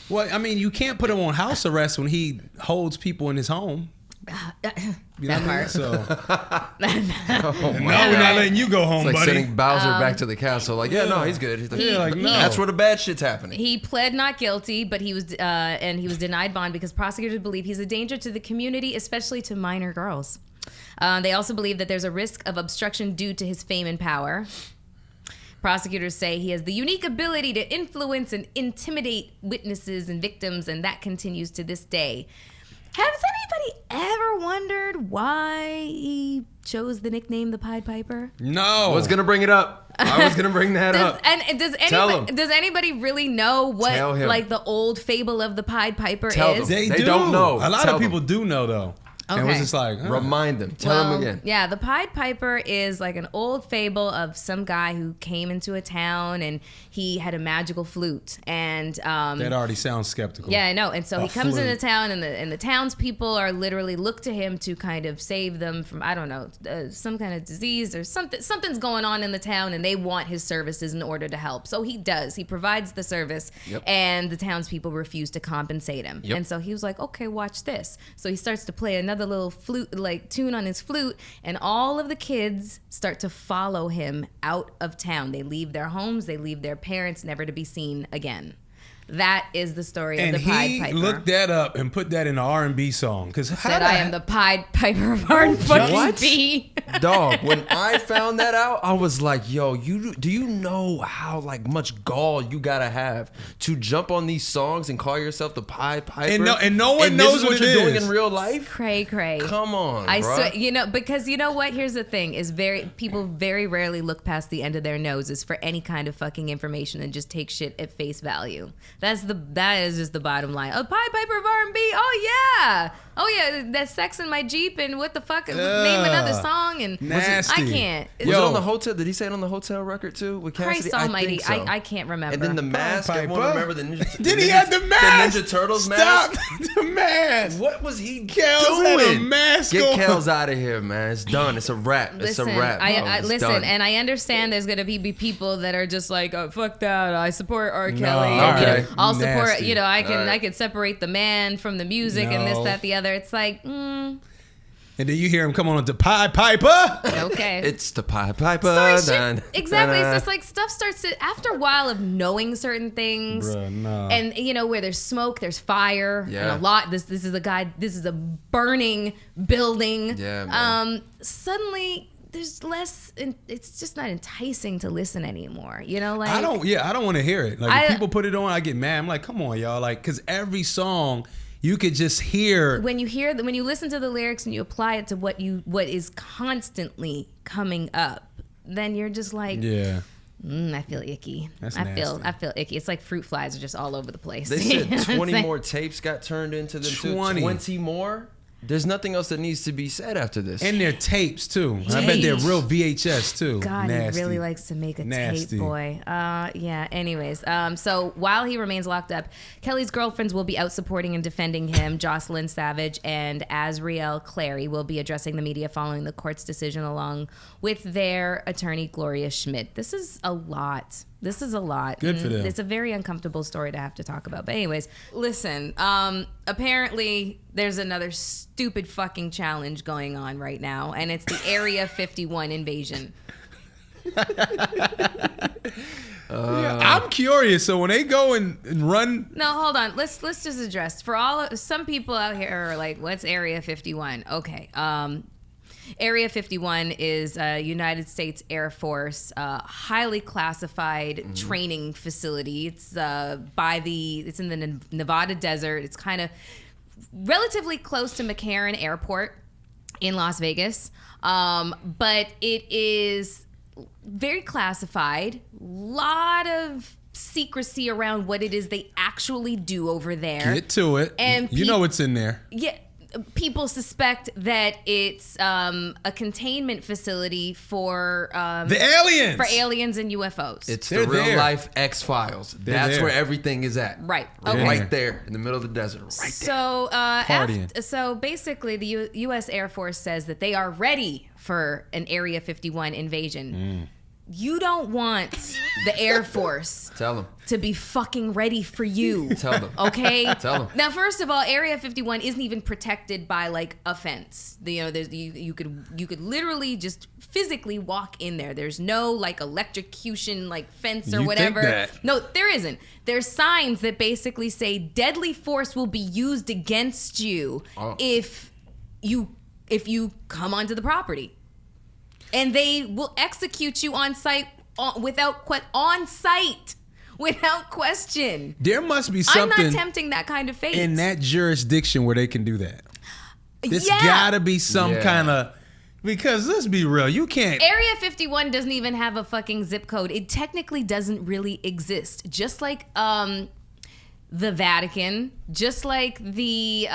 Well, I mean, you can't put him on house arrest when he holds people in his home. You know That part. So Oh, now we're not letting you go home, It's like buddy. sending Bowser back to the castle. Like, no, he's good. He's like, no. That's where the bad shit's happening. He pled not guilty, but he was denied bond because prosecutors believe he's a danger to the community, especially to minor girls. They also believe that there's a risk of obstruction due to his fame and power. Prosecutors say he has the unique ability to influence and intimidate witnesses and victims, and that continues to this day. Has anybody ever wondered why he chose the nickname the Pied Piper? No. I was going to bring it up. I was going to bring that up. And does anybody really know what like the old fable of the Pied Piper is? They do. don't know. A lot Tell of people do know, though. Okay. And it was just like, remind them. Tell them again. Yeah, the Pied Piper is like an old fable of some guy who came into a town and he had a magical flute. And that already sounds skeptical. Yeah, I know. And so he comes flute. into town and the townspeople are literally look to him to kind of save them from, I don't know, some kind of disease or something. Something's going on in the town and they want his services in order to help. So he does. He provides the service and the townspeople refuse to compensate him. And so he was like, okay, watch this. So he starts to play another little flute, like tune on his flute, and all of the kids start to follow him out of town. They leave their homes, they leave their parents, never to be seen again. That is the story of the Pied Piper. And he looked that up and put that in an R&B song. Said, I am the Pied Piper of R&B. Dog, when I found that out, I was like, yo, do you know how like much gall you gotta have to jump on these songs and call yourself the Pied Piper? And no one knows what you're it doing is. in real life? Cray. Come on, I bruh. swear, because you know what? Here's the thing: is people very rarely look past the end of their noses for any kind of fucking information and just take shit at face value. That is just the bottom line. Oh, Pied Piper of R&B. Oh yeah. Oh yeah, that's sex in my Jeep and what the fuck? Name another song and nasty. I can't. Was it on the hotel? Did he say it on the hotel record too? With Cassidy? Christ Almighty, I think so. I can't remember. And then the mask. Everyone remember the Ninja? Did he have the mask? The Ninja Turtles Stop mask. the mask. What was he Kels doing? had a mask Get on. Kels out of here, man. It's done. It's a wrap. Listen, it's a wrap. Listen, done. and I understand there's gonna be people that are just like, oh, fuck that. I support R. Kelly. okay. I'll support. Nasty. You know, I can Right. separate the man from the music and this, No. that, the other. It's like, And then you hear him come on to Pied Piper. okay. It's the Pied Piper. Exactly. It's just like stuff starts to, after a while of knowing certain things, Bruh, no. and you know where there's smoke, there's fire, Yeah. and a lot. This is a guy. This is a burning building. Yeah, man. Suddenly there's less. It's just not enticing to listen anymore. You know, like I don't want to hear it. Like if people put it on, I get mad. I'm like, come on, y'all. Like, cause every song you could just hear. when you listen to the lyrics and you apply it to what is constantly coming up, then you're just like, Yeah. I feel icky. That's I nasty. feel icky. It's like fruit flies are just all over the place. They You know said what I'm 20 saying? more tapes got turned into them. 20. 20 more? There's nothing else that needs to be said after this. And they're tapes too. I bet they're real VHS too. God, Nasty. he really likes to make a Nasty. tape, boy. Yeah. Anyways, so while he remains locked up, Kelly's girlfriends will be out supporting and defending him. Jocelyn Savage and Azriel Clary will be addressing the media following the court's decision, along with their attorney Gloria Schmidt. This is a lot. Good for them. It's a very uncomfortable story to have to talk about. But anyways, listen, apparently there's another stupid fucking challenge going on right now, and it's the Area 51 invasion. I'm curious. So when they go and run, No, hold on. Let's just address some people out here are like, what's Area 51? Okay. Area 51 is a United States Air Force highly classified training facility. It's it's in the Nevada desert. It's kind of relatively close to McCarran Airport in Las Vegas, but it is very classified. Lot of secrecy around what it is they actually do over there. get to it. And you know what's in there. Yeah. People suspect that it's a containment facility for The aliens. for aliens and UFOs. It's They're the real there. life X-Files. That's there. where everything is at. Right. They're Okay. Right there in the middle of the desert. Right there. So, Partying. so basically, the U.S. Air Force says that they are ready for an Area 51 invasion. You don't want the Air Force Tell them. to be fucking ready for you. Tell them. Okay. Tell them. Now, first of all, Area 51 isn't even protected by like a fence. You know, there's you could literally just physically walk in there. There's no like electrocution like fence or You whatever. think that? No, there isn't. There's signs that basically say deadly force will be used against you if you come onto the property. And they will execute you on site without question. There must be something I'm not tempting that kind of fate. in that jurisdiction where they can do that. There's Yeah. gotta be some Yeah. kind of, because let's be real, you can't. Area 51 doesn't even have a fucking zip code. It technically doesn't really exist. Just like the Vatican, just like the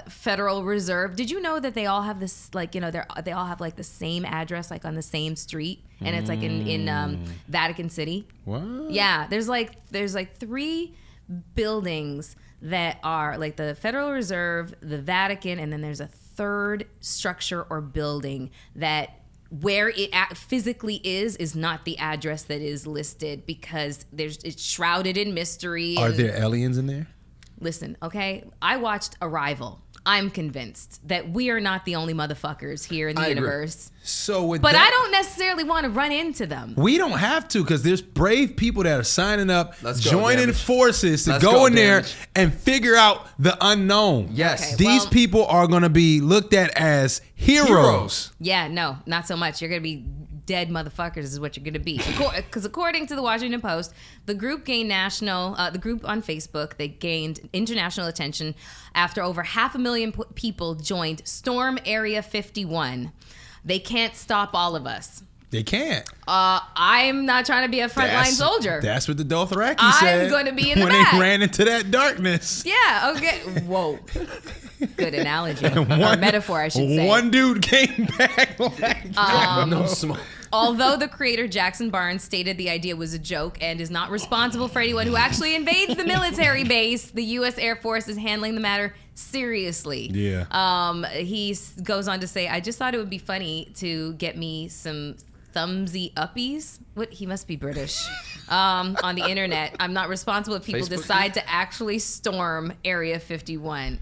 Federal Reserve. Did you know that they all have this, like, you know, they all have like the same address, like on the same street, and it's like in Vatican City. What? Yeah, there's like 3 buildings that are like the Federal Reserve, the Vatican, and then there's a third structure or building that where it physically is not the address that is listed because it's shrouded in mystery. Are there aliens in there? Listen, okay, I watched Arrival. I'm convinced that we are not the only motherfuckers here in the I agree. universe. So with But that, I don't necessarily want to run into them. we don't have to, because there's brave people that are signing up, Let's go, joining Damage. forces to Let's go go, in there Damage. and figure out the unknown. Yes. Okay. These Well- people are going to be looked at as heroes. Yeah, no, not so much. You're going to be dead motherfuckers is what you're going to be. Because according to the Washington Post, the group the group on Facebook, they gained international attention after over 500,000 people joined Storm Area 51. They can't stop all of us. They can't. I'm not trying to be a frontline soldier. That's what the Dothraki I'm said. going to be in the when back. they ran into that darkness. Yeah. Okay. Whoa. Good analogy. Or metaphor, I should say. One dude came back like no smoke. Although the creator, Jackson Barnes, stated the idea was a joke and is not responsible for anyone who actually invades the military base, the U.S. Air Force is handling the matter seriously. Yeah. He goes on to say, I just thought it would be funny to get me some thumbsy uppies. What? He must be British. On the internet. I'm not responsible if people decide to actually storm Area 51.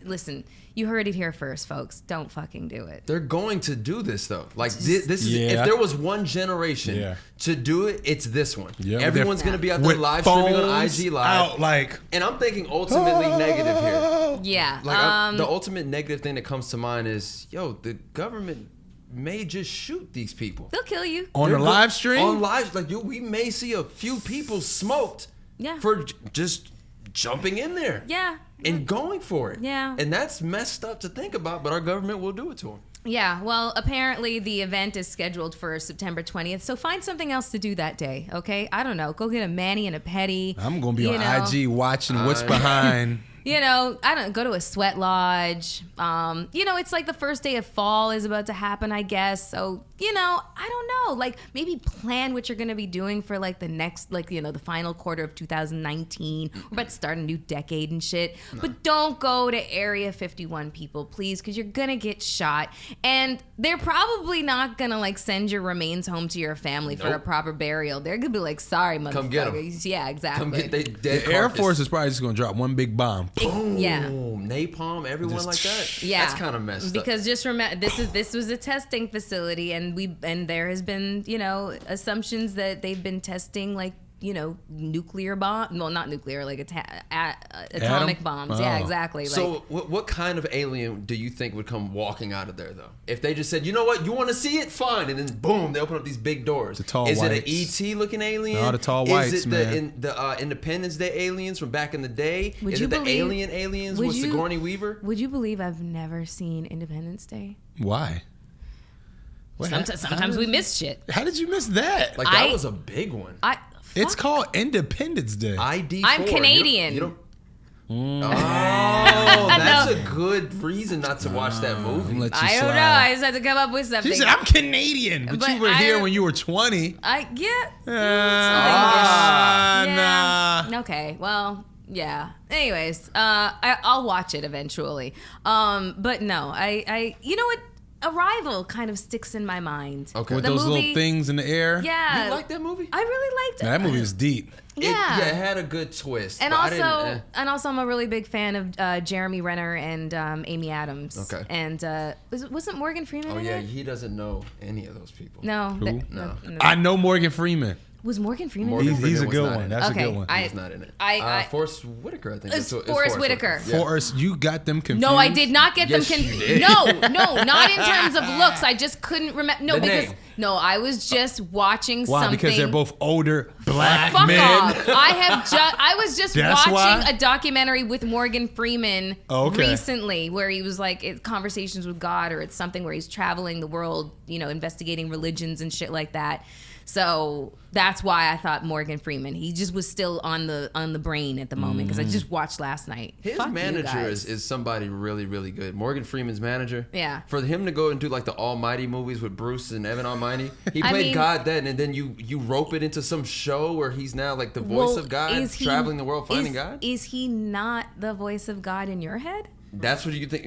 Listen, you heard it here first, folks. Don't fucking do it. They're going to do this though. Like this is if there was one generation to do it, it's this one. Yeah, everyone's gonna be out there live streaming on IG Live. And I'm thinking ultimately negative here. Yeah. Like the ultimate negative thing that comes to mind is, the government may just shoot these people. They'll kill you on the live stream. On live, we may see a few people smoked. Yeah. For just jumping in there. Yeah. And going for it. Yeah. And that's messed up to think about, but our government will do it to them. Yeah, well, apparently the event is scheduled for September 20th, so find something else to do that day, okay? I don't know. Go get a mani and a pedi. I'm going to be on IG watching what's behind. Go to a sweat lodge. It's like the first day of fall is about to happen, I guess. So, I don't know. Like, maybe plan what you're going to be doing for, like, the next, the final quarter of 2019. We're about to start a new decade and shit. No. But don't go to Area 51, people, please, because you're going to get shot. And they're probably not going to, send your remains home to your family for a proper burial. They're going to be like, sorry, motherfucker. Come get them. Yeah, exactly. Come get they dead The Air Force is probably just going to drop one big bomb. Boom. Yeah. Napalm, everyone like that. Yeah. That's kind of messed up. Because just remember, this was a testing facility, and there has been, assumptions that they've been testing nuclear bomb. Well, not nuclear, atomic bombs. Oh. Yeah, exactly. So what kind of alien do you think would come walking out of there, though? If they just said, you know what, you want to see it? Fine. And then boom, they open up these big doors. The tall Is whites. it an E.T. looking alien? No, the tall whites, Is it man. the Independence Day aliens from back in the day? Is it the aliens with Sigourney Weaver? Would you believe I've never seen Independence Day? Why? Sometimes we miss shit. How did you miss that? That was a big one. It's called Independence Day. ID4. I'm Canadian. You don't that's a good reason not to watch that movie. I don't know. I just had to come up with something. She said, I'm Canadian, but you were here when you were 20. Nah. Okay, well, yeah. Anyways, I'll watch it eventually. But no, you know what? Arrival kind of sticks in my mind. Okay. With those little things in the air? Yeah. You like that movie? I really liked it. That movie was deep. Yeah. It had a good twist. And also, I'm a really big fan of Jeremy Renner and Amy Adams. Okay. And wasn't Morgan Freeman in it? He doesn't know any of those people. No. Who? No. I know Morgan Freeman. Was Morgan Freeman in it? He's a good one. That's a good one. He's not in it. Forrest Whitaker, I think. It's Forrest Whitaker. Yeah. Forrest, you got them confused? No, I did not get them confused. No, not in terms of looks. I just couldn't remember. No, I was just watching something. Why? Because they're both older black Fuck men. off. I was just watching a documentary with Morgan Freeman recently where he was like Conversations with God, or it's something where he's traveling the world, investigating religions and shit like that. So that's why I thought Morgan Freeman. He just was still on the brain at the moment because I just watched last night. His manager is somebody really, really good. Morgan Freeman's manager. Yeah. For him to go and do the Almighty movies with Bruce and Evan Almighty, he played God then, and then you rope it into some show where he's now the voice of God, traveling the world finding God. Is he not the voice of God in your head? That's what you think.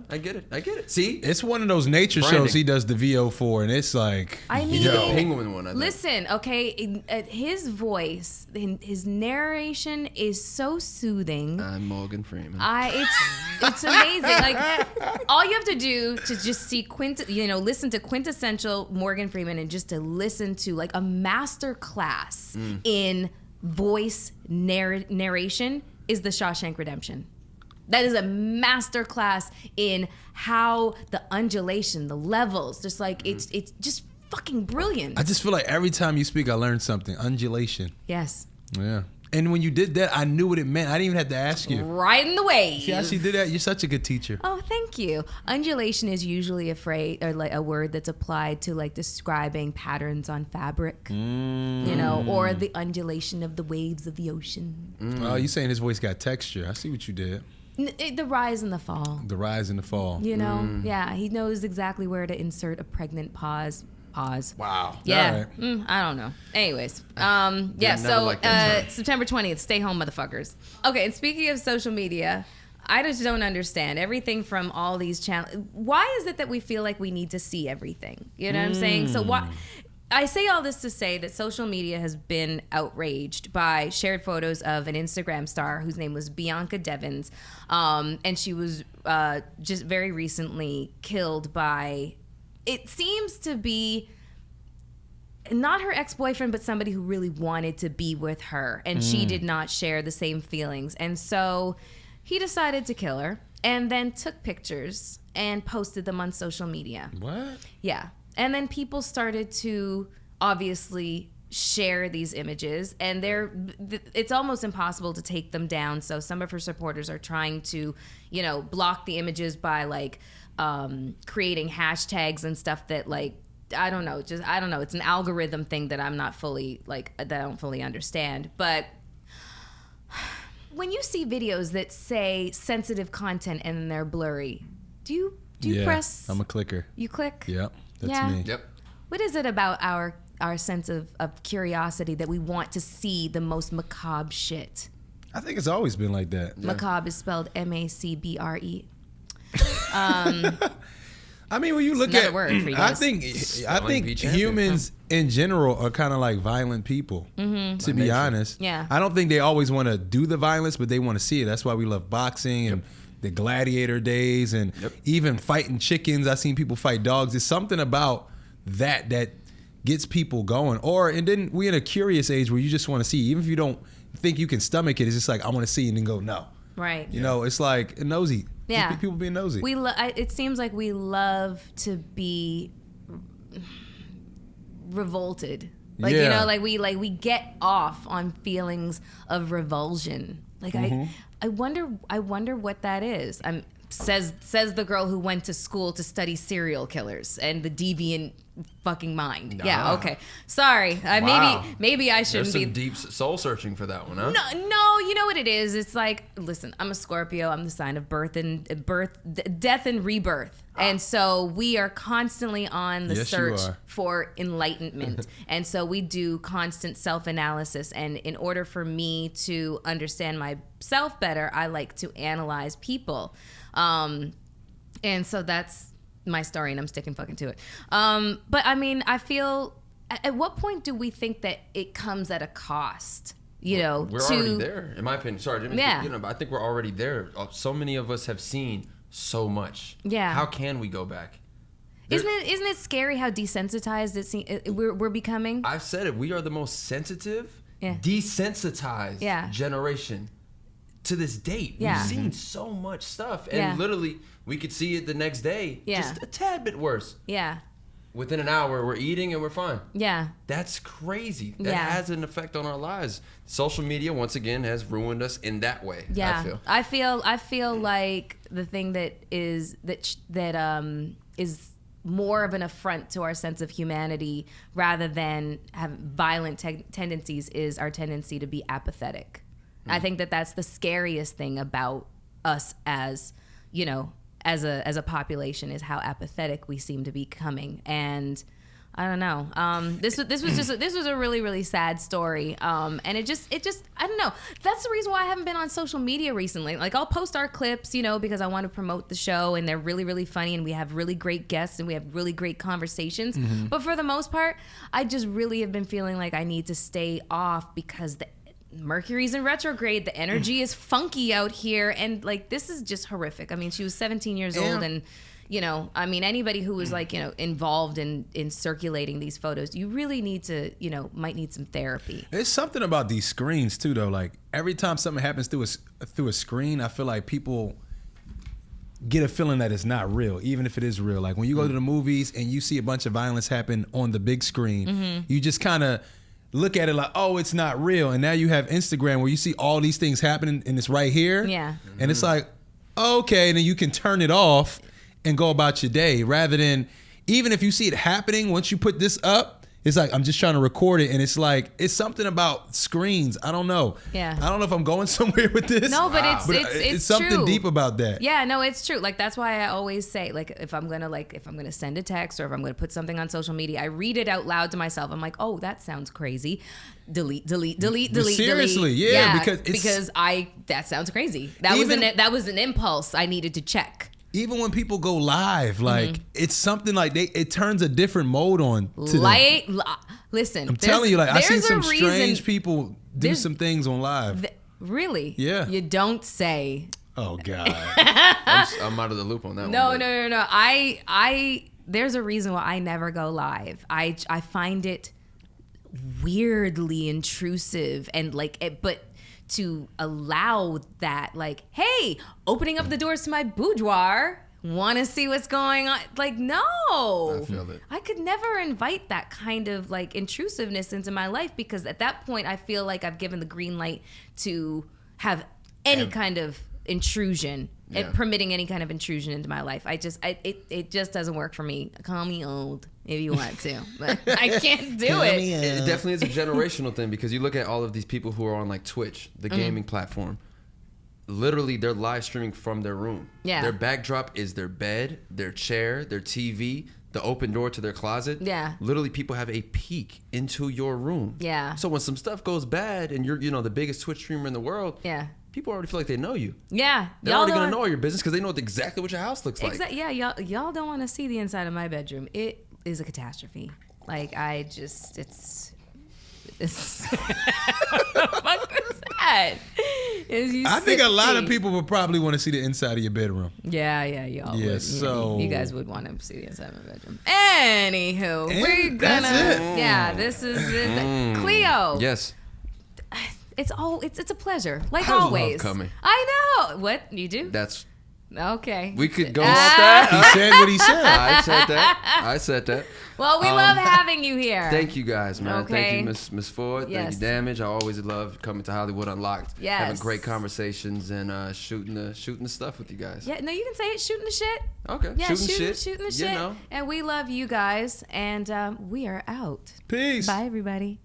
I get it. See, it's one of those nature shows he does the VO for, and it's like he did a penguin one. I think. Listen, okay, his voice, his narration is so soothing. I'm Morgan Freeman. It's amazing. All you have to do to just see listen to quintessential Morgan Freeman and just to listen to a master class in voice narration is The Shawshank Redemption. That is a masterclass in how the undulation, the levels, just it's just fucking brilliant. I just feel like every time you speak, I learn something. Undulation. Yes. Yeah. And when you did that, I knew what it meant. I didn't even have to ask you. Right in the wave. See how she did that? You're such a good teacher. Oh, thank you. Undulation is usually a phrase or like a word that's applied to like describing patterns on fabric, or the undulation of the waves of the ocean. Oh, you saying his voice got texture. I see what you did. The rise and the fall. The rise and the fall. Yeah, he knows exactly where to insert a pregnant pause. Wow. Yeah. Right. I don't know. Anyways. September 20th, stay home, motherfuckers. Okay, and speaking of social media, I just don't understand everything from all these channels. Why is it that we feel like we need to see everything? You know what I'm saying? So why... I say all this to say that social media has been outraged by shared photos of an Instagram star whose name was Bianca Devins. And she was just very recently killed by... It seems to be not her ex-boyfriend, but somebody who really wanted to be with her. And she did not share the same feelings. And so he decided to kill her and then took pictures and posted them on social media. What? Yeah. And then people started to obviously share these images. And it's almost impossible to take them down. So some of her supporters are trying to, block the images by like... creating hashtags and stuff that like I don't know. It's an algorithm thing that I'm not fully that I don't fully understand. But when you see videos that say sensitive content and then they're blurry, do you press? I'm a clicker. You click? Yep, that's me. Yep. What is it about our sense of curiosity that we want to see the most macabre shit? I think it's always been like that. Yeah. Macabre is spelled MACBRE. I mean, when you look at, word for you I guys. think humans in general are kind of like violent people. To be honest, Yeah. I don't think they always want to do the violence, but they want to see it. That's why we love boxing and the gladiator days, and even fighting chickens. I've seen people fight dogs. There's something about that gets people going. And then we're in a curious age where you just want to see, even if you don't think you can stomach it. It's just like I want to see, and then go no. Right. It's like nosy. Yeah. People being nosy. It seems like we love to be revolted. Like, we get off on feelings of revulsion. Like, I wonder what that is. Says the girl who went to school to study serial killers and the deviant fucking mind. Nah. Yeah, okay. Sorry. Wow. Maybe I shouldn't There's be some deep soul searching for that one, huh? No, you know what it is? It's like, listen, I'm a Scorpio. I'm the sign of death and rebirth. And so we are constantly on the search for enlightenment. And so we do constant self-analysis. And in order for me to understand myself better, I like to analyze people. And so that's my story, and I'm sticking fucking to it. But I mean, I feel, at what point do we think that it comes at a cost? We're already there, in my opinion. Sorry, but I think we're already there. So many of us have seen so much. Yeah. How can we go back? Isn't it scary how desensitized we're becoming? I've said it. We are the most sensitive, desensitized generation to this date. Yeah. We've seen so much stuff, and literally we could see it the next day, just a tad bit worse. Yeah. Within an hour, we're eating and we're fine. Yeah. That's crazy. That has an effect on our lives. Social media, once again, has ruined us in that way. Yeah. I feel like the thing that is more of an affront to our sense of humanity rather than have violent tendencies is our tendency to be apathetic. I think that's the scariest thing about us as a population, is how apathetic we seem to be becoming. And I don't know. This was a really, really sad story. And it just I don't know. That's the reason why I haven't been on social media recently. Like, I'll post our clips, because I want to promote the show, and they're really, really funny, and we have really great guests, and we have really great conversations. Mm-hmm. But for the most part, I just really have been feeling like I need to stay off because Mercury's in retrograde. The energy is funky out here, and like, this is just horrific. I mean, she was 17 years old, and anybody who was involved in circulating these photos, you really need to, might need some therapy. There's something about these screens too, though. Like, every time something happens through a screen, I feel like people get a feeling that it's not real, even if it is real. Like, when you go to the movies and you see a bunch of violence happen on the big screen, you just kind of look at it like, oh, it's not real. And now you have Instagram where you see all these things happening and it's right here. Yeah. And it's like, okay, and then you can turn it off and go about your day rather than, even if you see it happening, once you put this up, it's like, I'm just trying to record it. And it's like, it's something about screens. I don't know. Yeah. I don't know if I'm going somewhere with this. No, but it's something true. deep about that. Yeah, no, it's true. Like, that's why I always say, like, if I'm gonna send a text or if I'm gonna put something on social media, I read it out loud to myself. I'm like, oh, that sounds crazy. Delete. Seriously, delete. yeah, because that sounds crazy. That was an impulse I needed to check. Even when people go live, like it's something like it turns a different mode on. Listen, I'm telling you, like I seen some strange people do some things on live. Really? Yeah. You don't say. Oh God. I'm out of the loop on that No. one. No. I there's a reason why I never go live. I find it weirdly intrusive and but to allow that, like, hey, opening up the doors to my boudoir, want to see what's going on? Like, no. I feel it. I could never invite that kind of like intrusiveness into my life because at that point I feel like I've given the green light to have any kind of intrusion, permitting any kind of intrusion into my life. It just doesn't work for me. Call me old if you want to, but I can't do it. It definitely is a generational thing because you look at all of these people who are on like Twitch, the gaming platform. Literally, they're live streaming from their room. Yeah. Their backdrop is their bed, their chair, their TV, the open door to their closet. Yeah. Literally, people have a peek into your room. Yeah. So when some stuff goes bad and you're, the biggest Twitch streamer in the world. Yeah. People already feel like they know you. Yeah. They're already going to know all your business because they know exactly what your house looks like. Yeah, y'all don't want to see the inside of my bedroom. It is a catastrophe. Like, it's what is that? I think a lot of people would probably want to see the inside of your bedroom. Yeah, y'all would. Yeah, so you guys would want to see the inside of my bedroom. Anywho, we're gonna. That's it. Yeah, this is it. Cleo. Yes. It's a pleasure, like I just always. love coming. I know. What you do? That's. Okay. We could go off that. He said what he said. I said that. Well, we love having you here. Thank you guys, man. Okay. Thank you, Miss Ford. Yes. Thank you, Damage. I always love coming to Hollywood Unlocked. Yes. Having great conversations and shooting the stuff with you guys. Yeah, no, you can say it. Shooting the shit. Okay. Yeah, shooting the shit. You know. And we love you guys. And we are out. Peace. Bye, everybody.